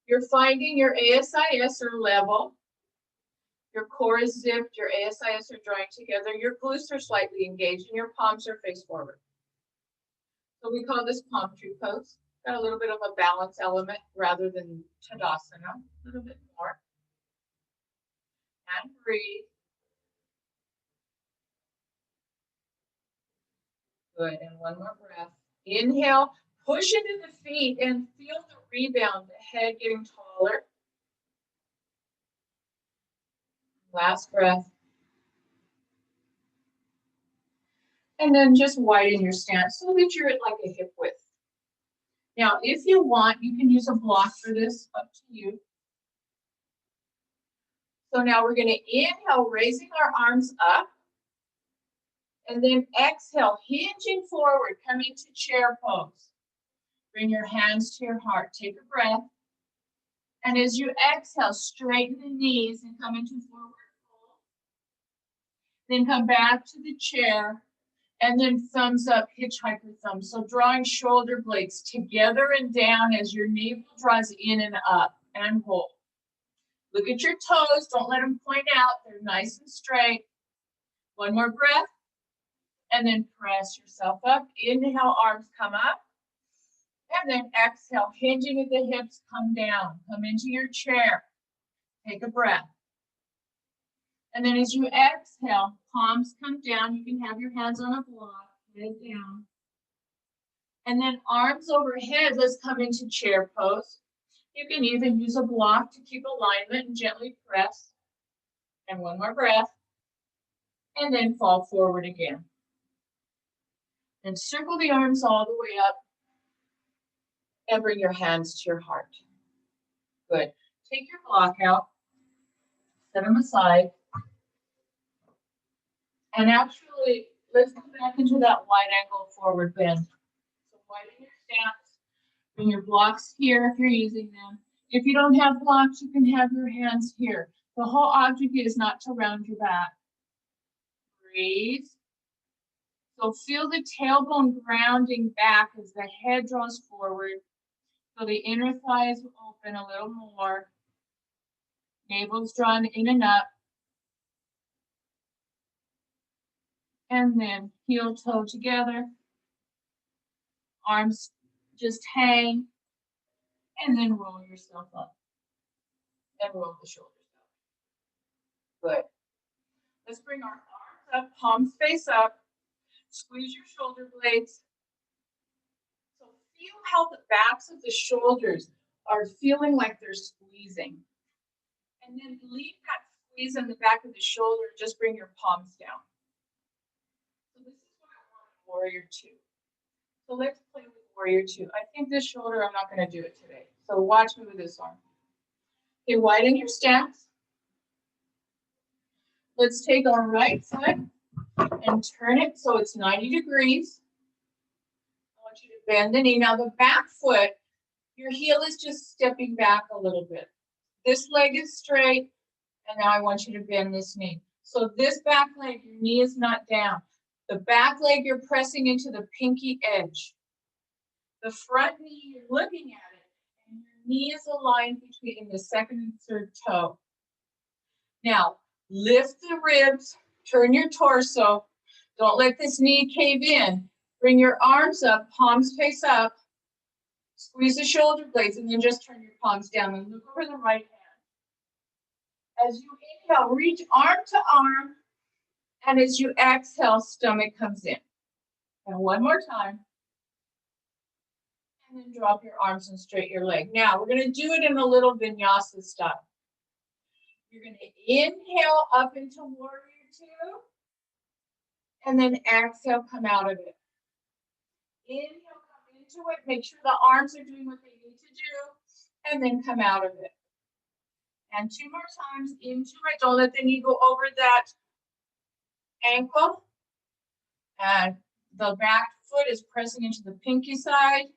You're finding your ASIS are level. Your core is zipped. Your ASIS are drawing together. Your glutes are slightly engaged and your palms are face forward. So we call this palm tree pose. Got a little bit of a balance element rather than Tadasana. A little bit more. And breathe. Good. And 1 more breath. Inhale. Push into the feet and feel the rebound, the head getting taller. Last breath. And then just widen your stance so that you're at like a hip width. Now, if you want, you can use a block for this, up to you. So now we're going to inhale, raising our arms up. And then exhale, hinging forward, coming to chair pose. Bring your hands to your heart. Take a breath. And as you exhale, straighten the knees and come into forward fold. Then come back to the chair. And then thumbs up, hitchhiker thumb. So drawing shoulder blades together and down as your navel draws in and up, and hold. Look at your toes. Don't let them point out. They're nice and straight. One more breath. And then press yourself up. Inhale, arms come up. And then exhale, hinging at the hips, come down. Come into your chair. Take a breath. And then as you exhale, palms come down. You can have your hands on a block, head down. And then arms overhead, let's come into chair pose. You can even use a block to keep alignment and gently press. And one more breath. And then fall forward again. And circle the arms all the way up. And bring your hands to your heart. Good. Take your block out. Set them aside. And actually, let's come back into that wide angle forward bend. So widen your stance. Bring your blocks here if you're using them. If you don't have blocks, you can have your hands here. The whole object is not to round your back. Breathe. So feel the tailbone grounding back as the head draws forward. So the inner thighs open a little more. Navel's drawn in and up. And then heel toe together. Arms just hang. And then roll yourself up. And roll the shoulders up. Good. Let's bring our arms up, palms face up. Squeeze your shoulder blades. So feel how the backs of the shoulders are feeling like they're squeezing. And then leave that squeeze in the back of the shoulder. Just bring your palms down. So this is what I want in Warrior 2. So let's play with Warrior 2. I think this shoulder, I'm not going to do it today. So watch me with this arm. Okay, widen your stance. Let's take our right foot and turn it so it's 90 degrees. I want you to bend the knee. Now the back foot, your heel is just stepping back a little bit. This leg is straight, and now I want you to bend this knee. So this back leg, your knee is not down. The back leg, you're pressing into the pinky edge. The front knee, you're looking at it, and your knee is aligned between the second and third toe. Now, lift the ribs, turn your torso. Don't let this knee cave in. Bring your arms up, palms face up. Squeeze the shoulder blades, and then just turn your palms down and look over the right hand. As you inhale, reach arm to arm. And as you exhale, stomach comes in. And one more time. And then drop your arms and straighten your leg. Now, we're going to do it in a little vinyasa style. You're going to inhale up into Warrior 2. And then exhale, come out of it. Inhale, come into it. Make sure the arms are doing what they need to do. And then come out of it. And 2 more times into it. Don't let the knee go over that ankle. And the back foot is pressing into the pinky side.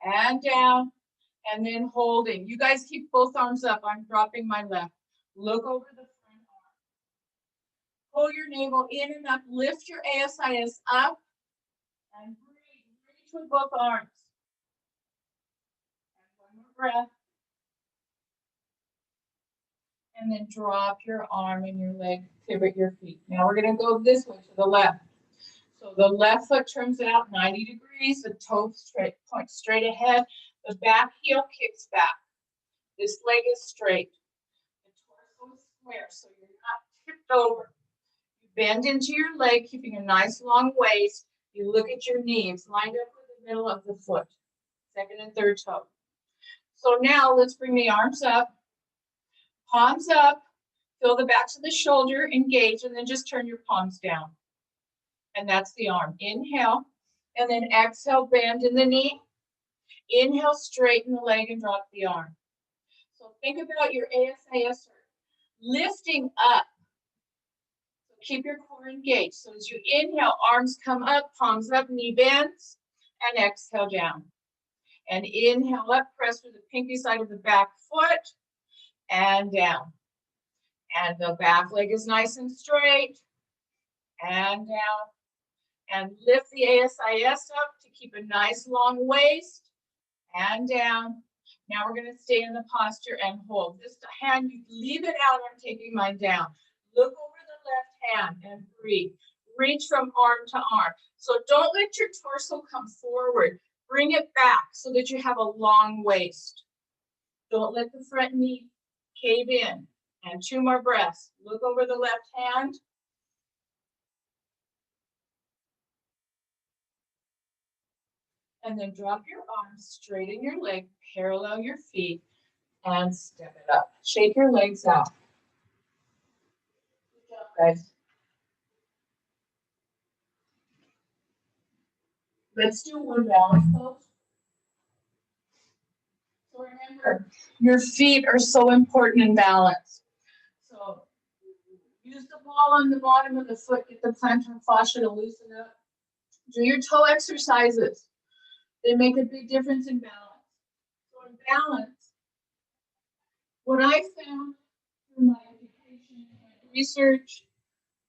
And down. And then holding. You guys keep both arms up. I'm dropping my left. Look over the front arm. Pull your navel in and up. Lift your ASIS up. And breathe. Reach with both arms. And one more breath. And then drop your arm and your leg. Pivot your feet. Now we're going to go this way to the left. So the left foot turns out 90 degrees. The toe points straight ahead. The back heel kicks back. This leg is straight. The torso is square, so you're not tipped over. You bend into your leg, keeping a nice long waist. You look at your knees, lined up with the middle of the foot, second and third toe. So now let's bring the arms up, palms up, feel the backs of the shoulder engage, and then just turn your palms down. And that's the arm. Inhale, and then exhale, bend in the knee. Inhale, straighten the leg and drop the arm. So think about your ASIS lifting up. So keep your core engaged. So as you inhale, arms come up, palms up, knee bends, and exhale down. And inhale up, press with the pinky side of the back foot, and down. And the back leg is nice and straight, and down. And lift the ASIS up to keep a nice long waist, and down. Now we're going to stay in the posture and hold. This hand, you leave it out. I'm taking mine down. Look over the left hand and breathe. Reach from arm to arm. So don't let your torso come forward. Bring it back so that you have a long waist. Don't let the front knee cave in. And 2 more breaths. Look over the left hand. And then drop your arms, straighten your leg, parallel your feet, and step it up. Shake your legs out. Good job, guys. Let's do one balance pose. So remember, your feet are so important in balance. So use the ball on the bottom of the foot, get the plantar fascia to loosen up. Do your toe exercises. They make a big difference in balance. So in balance, what I found through my education and research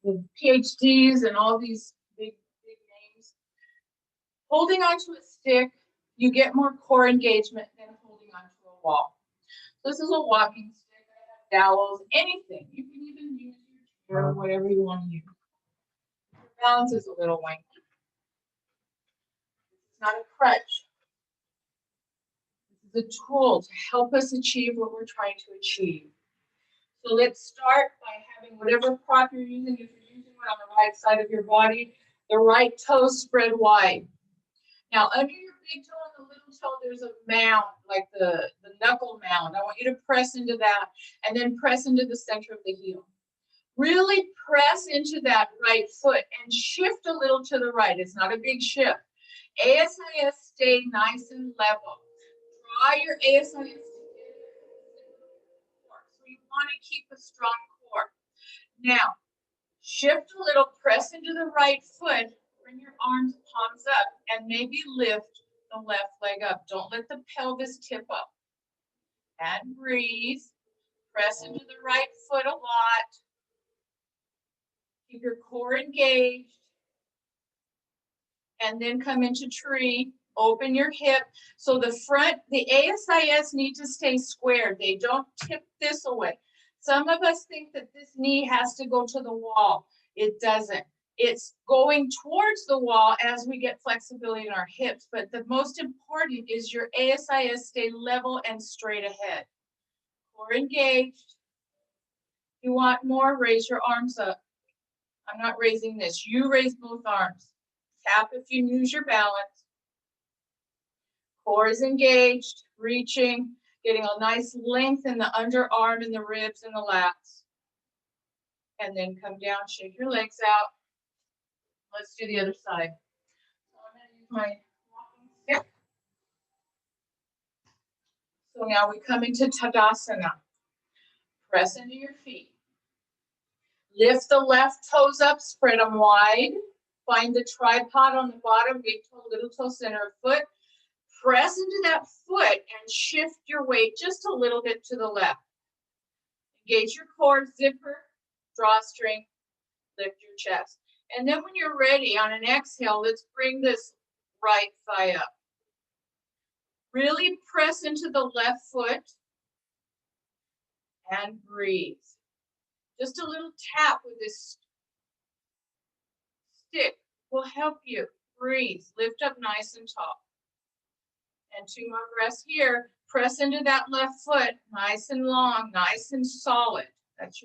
with PhDs and all these big names, holding onto a stick, you get more core engagement than holding onto a wall. This is a walking stick. I have dowels, anything. You can even use your chair or whatever you want to use. Your balance is a little wanky. It's not a crutch. This is a tool to help us achieve what we're trying to achieve. So let's start by having whatever prop you're using. If you're using one on the right side of your body, the right toes spread wide. Now, under your big toe and the little toe, there's a mound, like the knuckle mound. I want you to press into that and then press into the center of the heel. Really press into that right foot and shift a little to the right. It's not a big shift. ASIS, stay nice and level. Draw your ASIS together. So you want to keep a strong core. Now, shift a little, press into the right foot, bring your arms, palms up, and maybe lift the left leg up. Don't let the pelvis tip up. And breathe. Press into the right foot a lot. Keep your core engaged. And then come into tree. Open your hip. So the front, the ASIS need to stay squared. They don't tip this away. Some of us think that this knee has to go to the wall. It doesn't. It's going towards the wall as we get flexibility in our hips. But the most important is your ASIS stay level and straight ahead. Core engaged. If you want more, raise your arms up. I'm not raising this. You raise both arms. Tap if you lose your balance. Core is engaged, reaching, getting a nice length in the underarm and the ribs and the lats. And then come down, shake your legs out. Let's do the other side. So I'm going to use my walking stick. So now we come into Tadasana. Press into your feet. Lift the left toes up, spread them wide. Find the tripod on the bottom, big toe, little toe, center of foot. Press into that foot and shift your weight just a little bit to the left. Engage your core, zipper, drawstring, lift your chest. And then when you're ready, on an exhale, let's bring this right thigh up. Really press into the left foot and breathe. Just a little tap with this stick will help you. Breathe, lift up nice and tall. And 2 more breaths here. Press into that left foot, nice and long, nice and solid. That's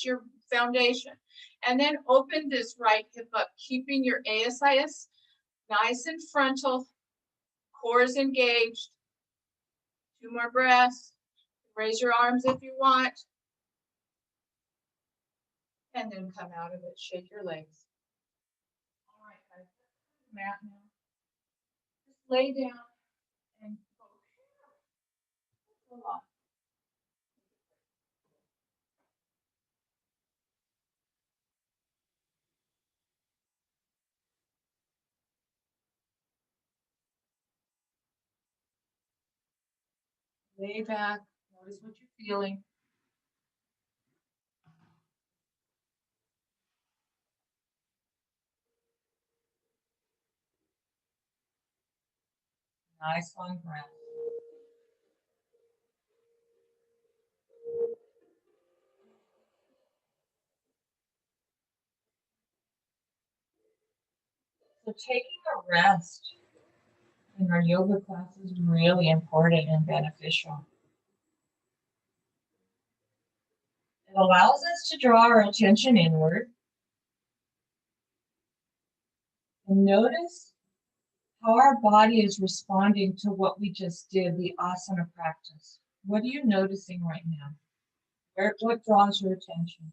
your foundation. And then open this right hip up, keeping your ASIS nice and frontal, core is engaged. 2 more breaths. Raise your arms if you want. And then come out of it, shake your legs. All right, guys, mat now. Just lay down and a lot. Lay back, notice what you're feeling. Nice long breath. So taking a rest in our yoga class is really important and beneficial. It allows us to draw our attention inward and notice how our body is responding to what we just did, the asana practice. What are you noticing right now? What draws your attention?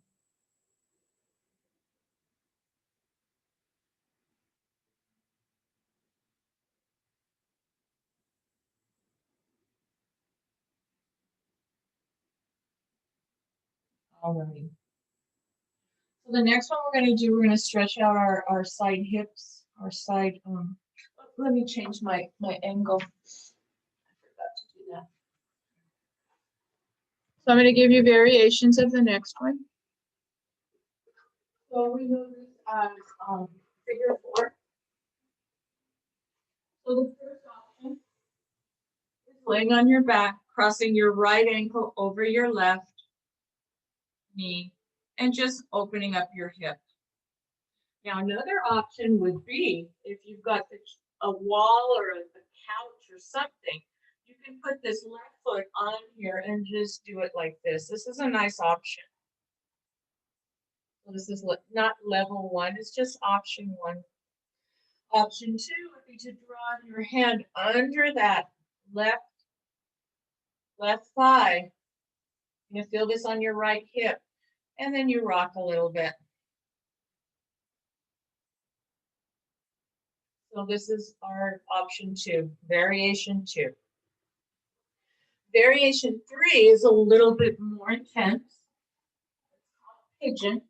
Alrighty. So the next one we're going to do, we're going to stretch out our side hips, our side, let me change my angle. I forgot to do that. So I'm going to give you variations of the next one. So we know this as figure 4. So the first option is laying on your back, crossing your right ankle over your left knee, and just opening up your hip. Now, another option would be if you've got a wall or a couch or something, you can put this left foot on here and just do it like this. This is a nice option. So this is not level 1, it's just option 1. Option 2 would be to draw your hand under that left thigh. You feel this on your right hip, and then you rock a little bit. So this is our option 2, variation 2. Variation 3 is a little bit more intense. It's called pigeon,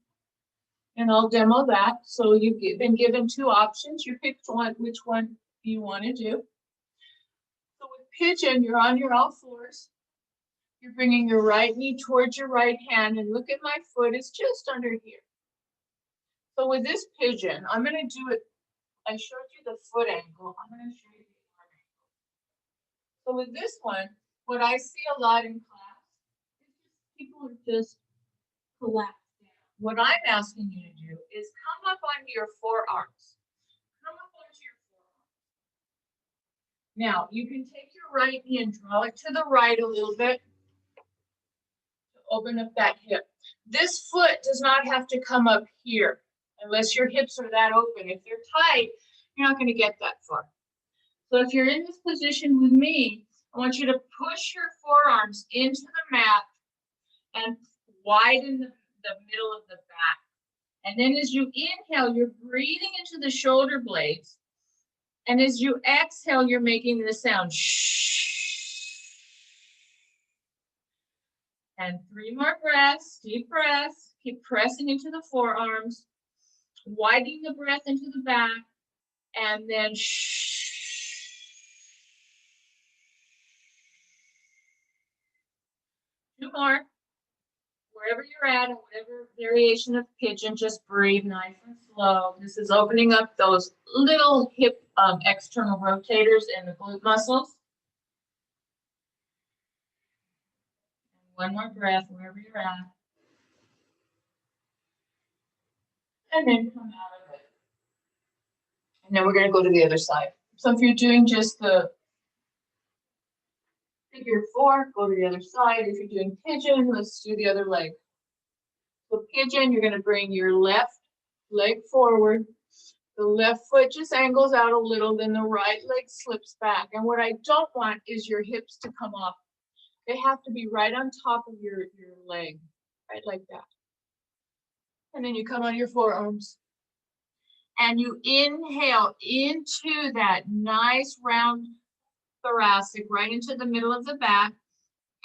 and I'll demo that. So you've been given 2 options. You picked one, which one you want to do. So with pigeon, you're on your all fours. You're bringing your right knee towards your right hand, and look at my foot, it's just under here. So with this pigeon, I'm going to do it. I showed you the foot angle. I'm going to show you the arm angle. So with this one, what I see a lot in class is people are just collapsed down. What I'm asking you to do is come up onto your forearms. Come up onto your forearms. Now, you can take your right knee and draw it to the right a little bit to open up that hip. This foot does not have to come up here unless your hips are that open. If they're tight, you're not going to get that far. So if you're in this position with me, I want you to push your forearms into the mat and widen the middle of the back. And then as you inhale, you're breathing into the shoulder blades. And as you exhale, you're making the sound shh. And 3 more breaths, deep breaths. Keep pressing into the forearms, widening the breath into the back, and then shh. 2 more. Wherever you're at, and whatever variation of pigeon, just breathe nice and slow. This is opening up those little hip external rotators and the glute muscles. And 1 more breath wherever you're at. And then come out of it. And then we're going to go to the other side. So if you're doing just the figure 4, go to the other side. If you're doing pigeon, let's do the other leg. So pigeon, you're going to bring your left leg forward. The left foot just angles out a little, then the right leg slips back. And what I don't want is your hips to come off. They have to be right on top of your leg, right like that. And then you come on your forearms. And you inhale into that nice round thoracic, right into the middle of the back.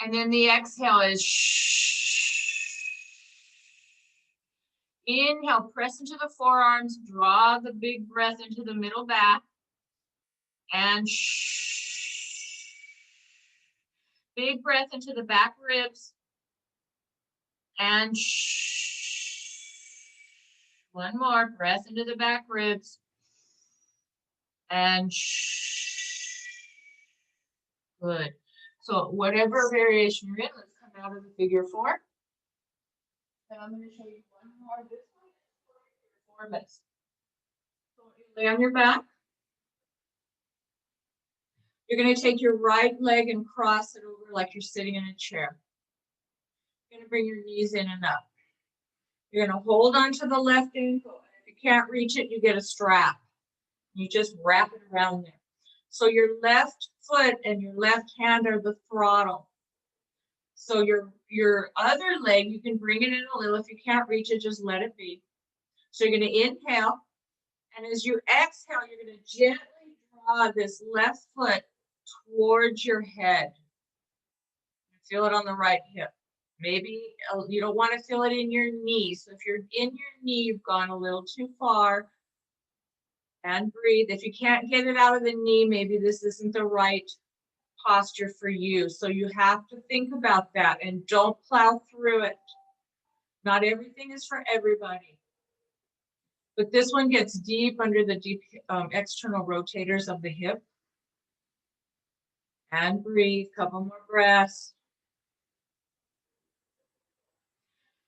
And then the exhale is shh. Inhale, press into the forearms, draw the big breath into the middle back, and shh. Big breath into the back ribs, and shh. One more, breath into the back ribs, and shh. Good. So whatever variation you're in, let's come out of the figure four. And I'm going to show you one more. This one is for performance. So you lay on your back. You're going to take your right leg and cross it over like you're sitting in a chair. You're going to bring your knees in and up. You're going to hold onto the left ankle. If you can't reach it, you get a strap. You just wrap it around there. So your left foot and your left hand are the throttle. So your other leg, you can bring it in a little. If you can't reach it, just let it be. So you're going to inhale. And as you exhale, you're going to gently draw this left foot towards your head. Feel it on the right hip. Maybe you don't want to feel it in your knee. So if you're in your knee, you've gone a little too far. And breathe. If you can't get it out of the knee, maybe this isn't the right posture for you. So you have to think about that and don't plow through it. Not everything is for everybody. But this one gets deep under the deep external rotators of the hip. And breathe. Couple more breaths.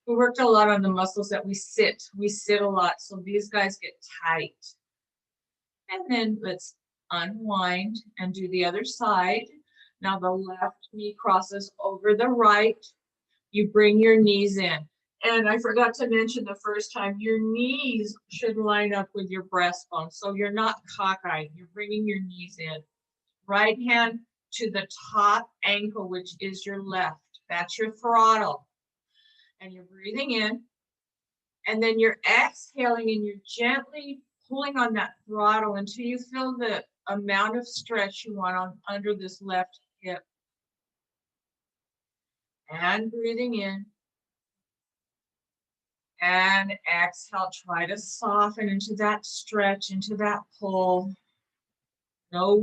We worked a lot on the muscles that we sit. We sit a lot, so these guys get tight. And then let's unwind and do the other side. Now the left knee crosses over the right. You bring your knees in. And I forgot to mention the first time, your knees should line up with your breastbone. So you're not cockeyed, you're bringing your knees in. Right hand to the top ankle, which is your left. That's your throttle. And you're breathing in. And then you're exhaling and you're gently pulling on that throttle until you feel the amount of stretch you want on under this left hip. And breathing in. And exhale, try to soften into that stretch, into that pull. No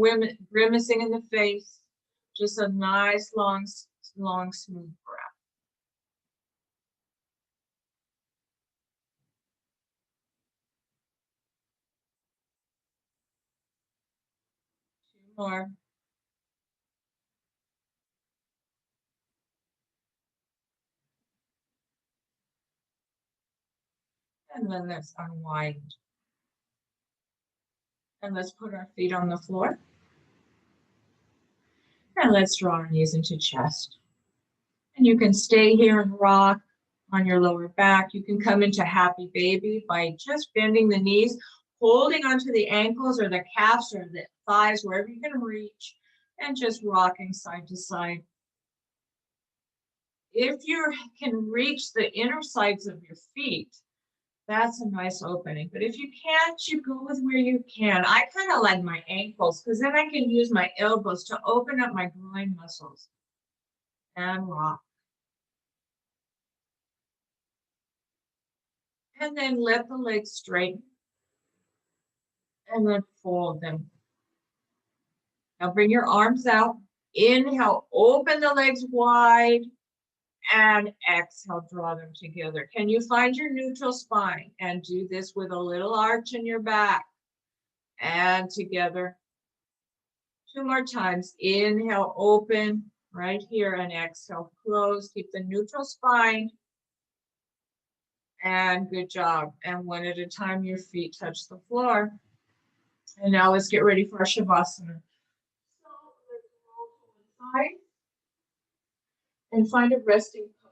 grimacing in the face. Just a nice, long, smooth breath. Two more. And then let's unwind. And let's put our feet on the floor. And let's draw our knees into chest. And you can stay here and rock on your lower back. You can come into happy baby by just bending the knees, holding onto the ankles or the calves or the thighs, wherever you can reach, and just rocking side to side. If you can reach the inner sides of your feet, that's a nice opening. But if you can't, you go with where you can. I kind of like my ankles because then I can use my elbows to open up my groin muscles. And rock. And then let the legs straighten. And then fold them. Now bring your arms out. Inhale, open the legs wide. And exhale, draw them together. Can you find your neutral spine? And do this with a little arch in your back. And together. Two more times. Inhale, open right here. And exhale, close. Keep the neutral spine. And good job. And one at a time, your feet touch the floor. And now let's get ready for our Shavasana. So let's roll to one side. And find a resting pose.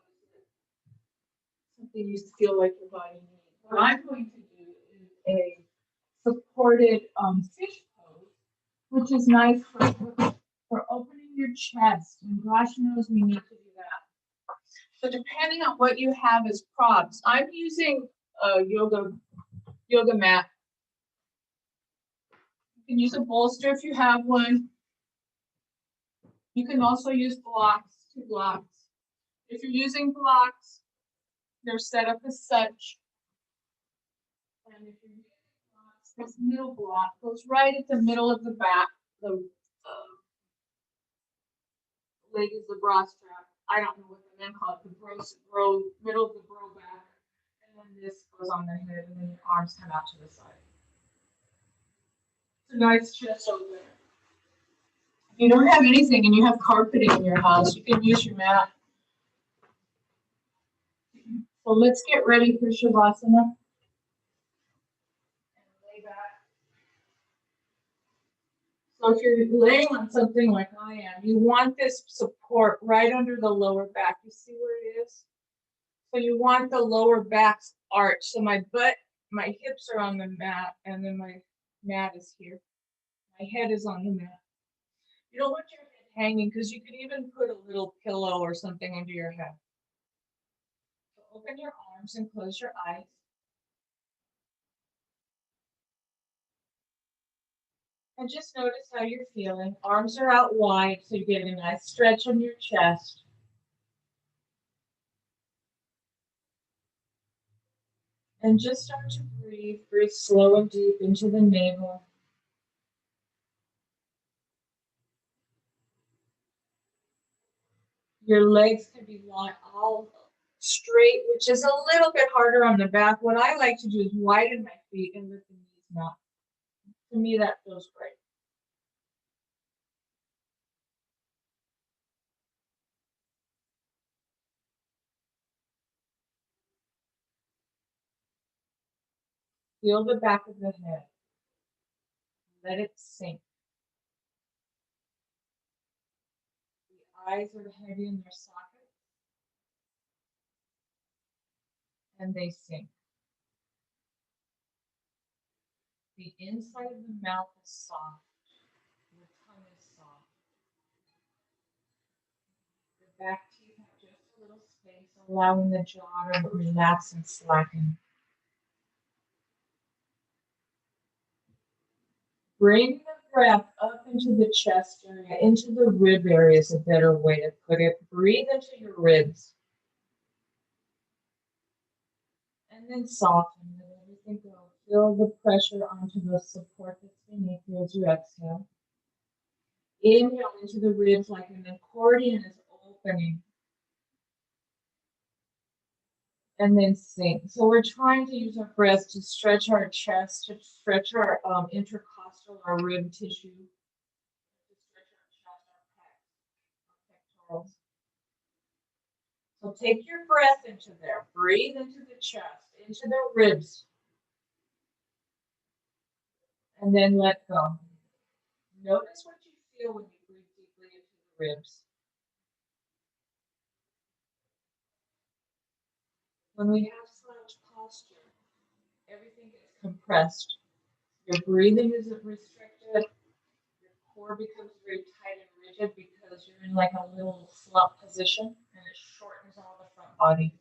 Something you feel like your body needs. What I'm going to do is a supported fish pose, which is nice for opening your chest. And gosh knows we need to do that. So depending on what you have as props, I'm using a yoga mat. You can use a bolster if you have one. You can also use blocks to blocks. If you're using blocks, they're set up as such. And if you're using blocks, this middle block goes right at the middle of the back. The leg is the bra strap. I don't know what the men call it, the bro, middle of the bro back. And then this goes on the head, and then your arms come out to the side. It's a nice chest opener. If you don't have anything and you have carpeting in your house, you can use your mat. So let's get ready for Shavasana. And lay back. So if you're laying on something like I am, you want this support right under the lower back. You see where it is? So you want the lower back's arch. So my butt, my hips are on the mat, and then my mat is here. My head is on the mat. You don't want your head hanging, because you could even put a little pillow or something under your head. So open your arms and close your eyes. And just notice how you're feeling. Arms are out wide, so you get a nice stretch on your chest. And just start to breathe. Breathe slow and deep into the navel. Your legs can be all straight, which is a little bit harder on the back. What I like to do is widen my feet and lift the knees up. To me, that feels great. Feel the back of the head. Let it sink. The eyes are heavy in their sockets, and they sink. The inside of the mouth is soft. Your tongue is soft. The back teeth have just a little space, allowing the jaw to relax and slacken. Bring the breath up into the chest area, into the rib area is a better way to put it. Breathe into your ribs. And then soften, let everything go. Feel the pressure onto the support that's beneath you as you exhale. Inhale into the ribs like an accordion is opening. And then sink. So we're trying to use our breath to stretch our chest, to stretch our intercostal, our rib tissue, to stretch our chest, our pectorals. So take your breath into there. Breathe into the chest, into the ribs. And then let go. Notice what you feel when you breathe deeply into the ribs. When we have slouch posture, everything gets compressed. Your breathing isn't restricted. Your core becomes very tight and rigid because you're in like a little slump position, and it shortens all the front body.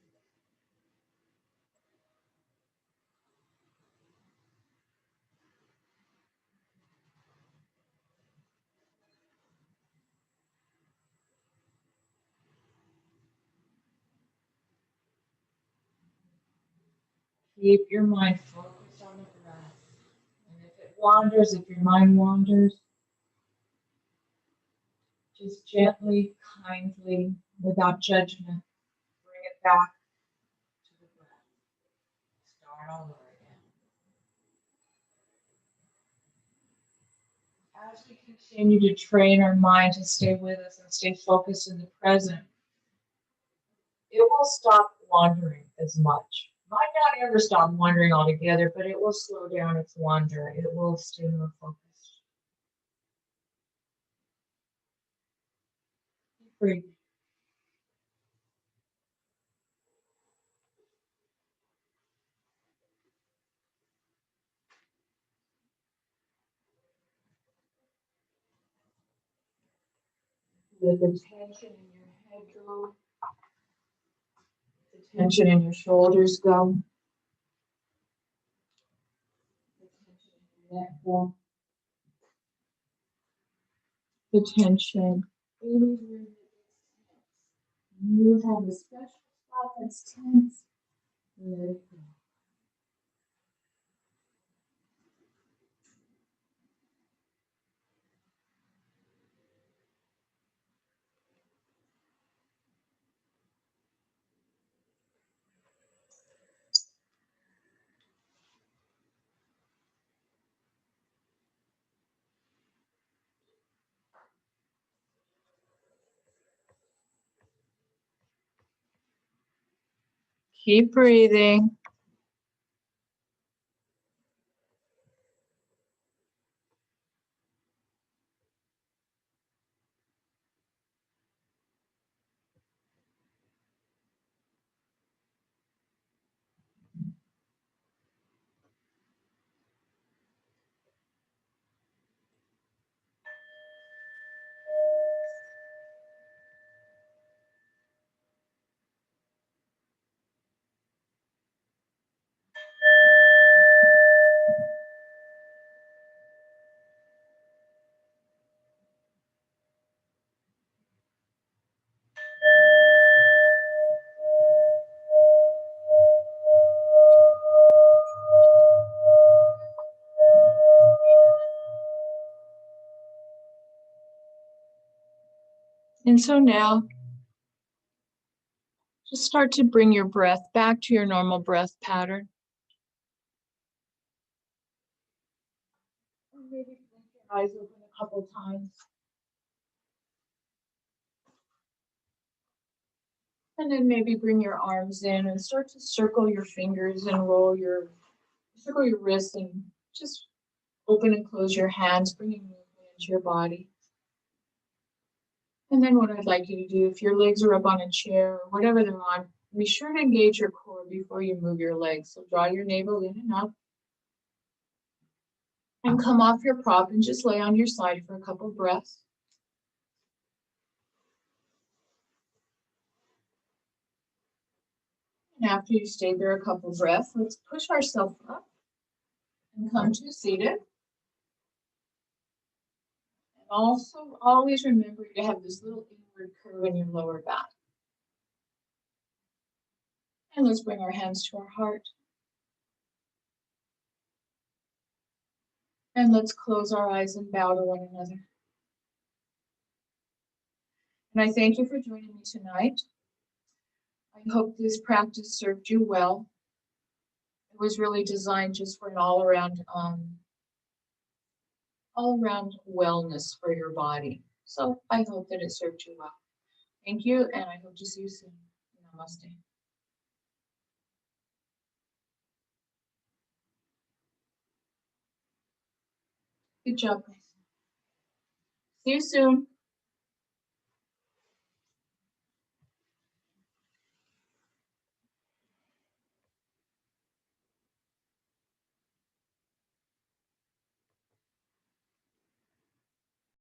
Keep your mind focused on the breath. And if it wanders, if your mind wanders, just gently, kindly, without judgment, bring it back to the breath. Start all over again. As we continue to train our mind to stay with us and stay focused in the present, it will stop wandering as much. Might not ever stop wandering altogether, but it will slow down its wander. It will stay more focused. Free. Let the tension in your head go. The tension in your shoulders go. The tension in your neck go. The tension anywhere that is tense. you have a special spot that's tense, let it go. Keep breathing. And so now, just start to bring your breath back to your normal breath pattern. Maybe blink your eyes open a couple times. And then maybe bring your arms in and start to circle your fingers and circle your wrists and just open and close your hands, bringing movement into your body. And then what I'd like you to do, if your legs are up on a chair or whatever they're on, be sure to engage your core before you move your legs. So draw your navel in and up. And come off your prop and just lay on your side for a couple breaths. And after you stay there a couple breaths, let's push ourselves up and come to seated. And also always remember to have this little inward curve in your lower back. And let's bring our hands to our heart. And let's close our eyes and bow to one another. And I thank you for joining me tonight. I hope this practice served you well. It was really designed just for an all-around wellness for your body. So I hope that it served you well. Thank you, and I hope to see you soon. Namaste. Good job, guys. See you soon.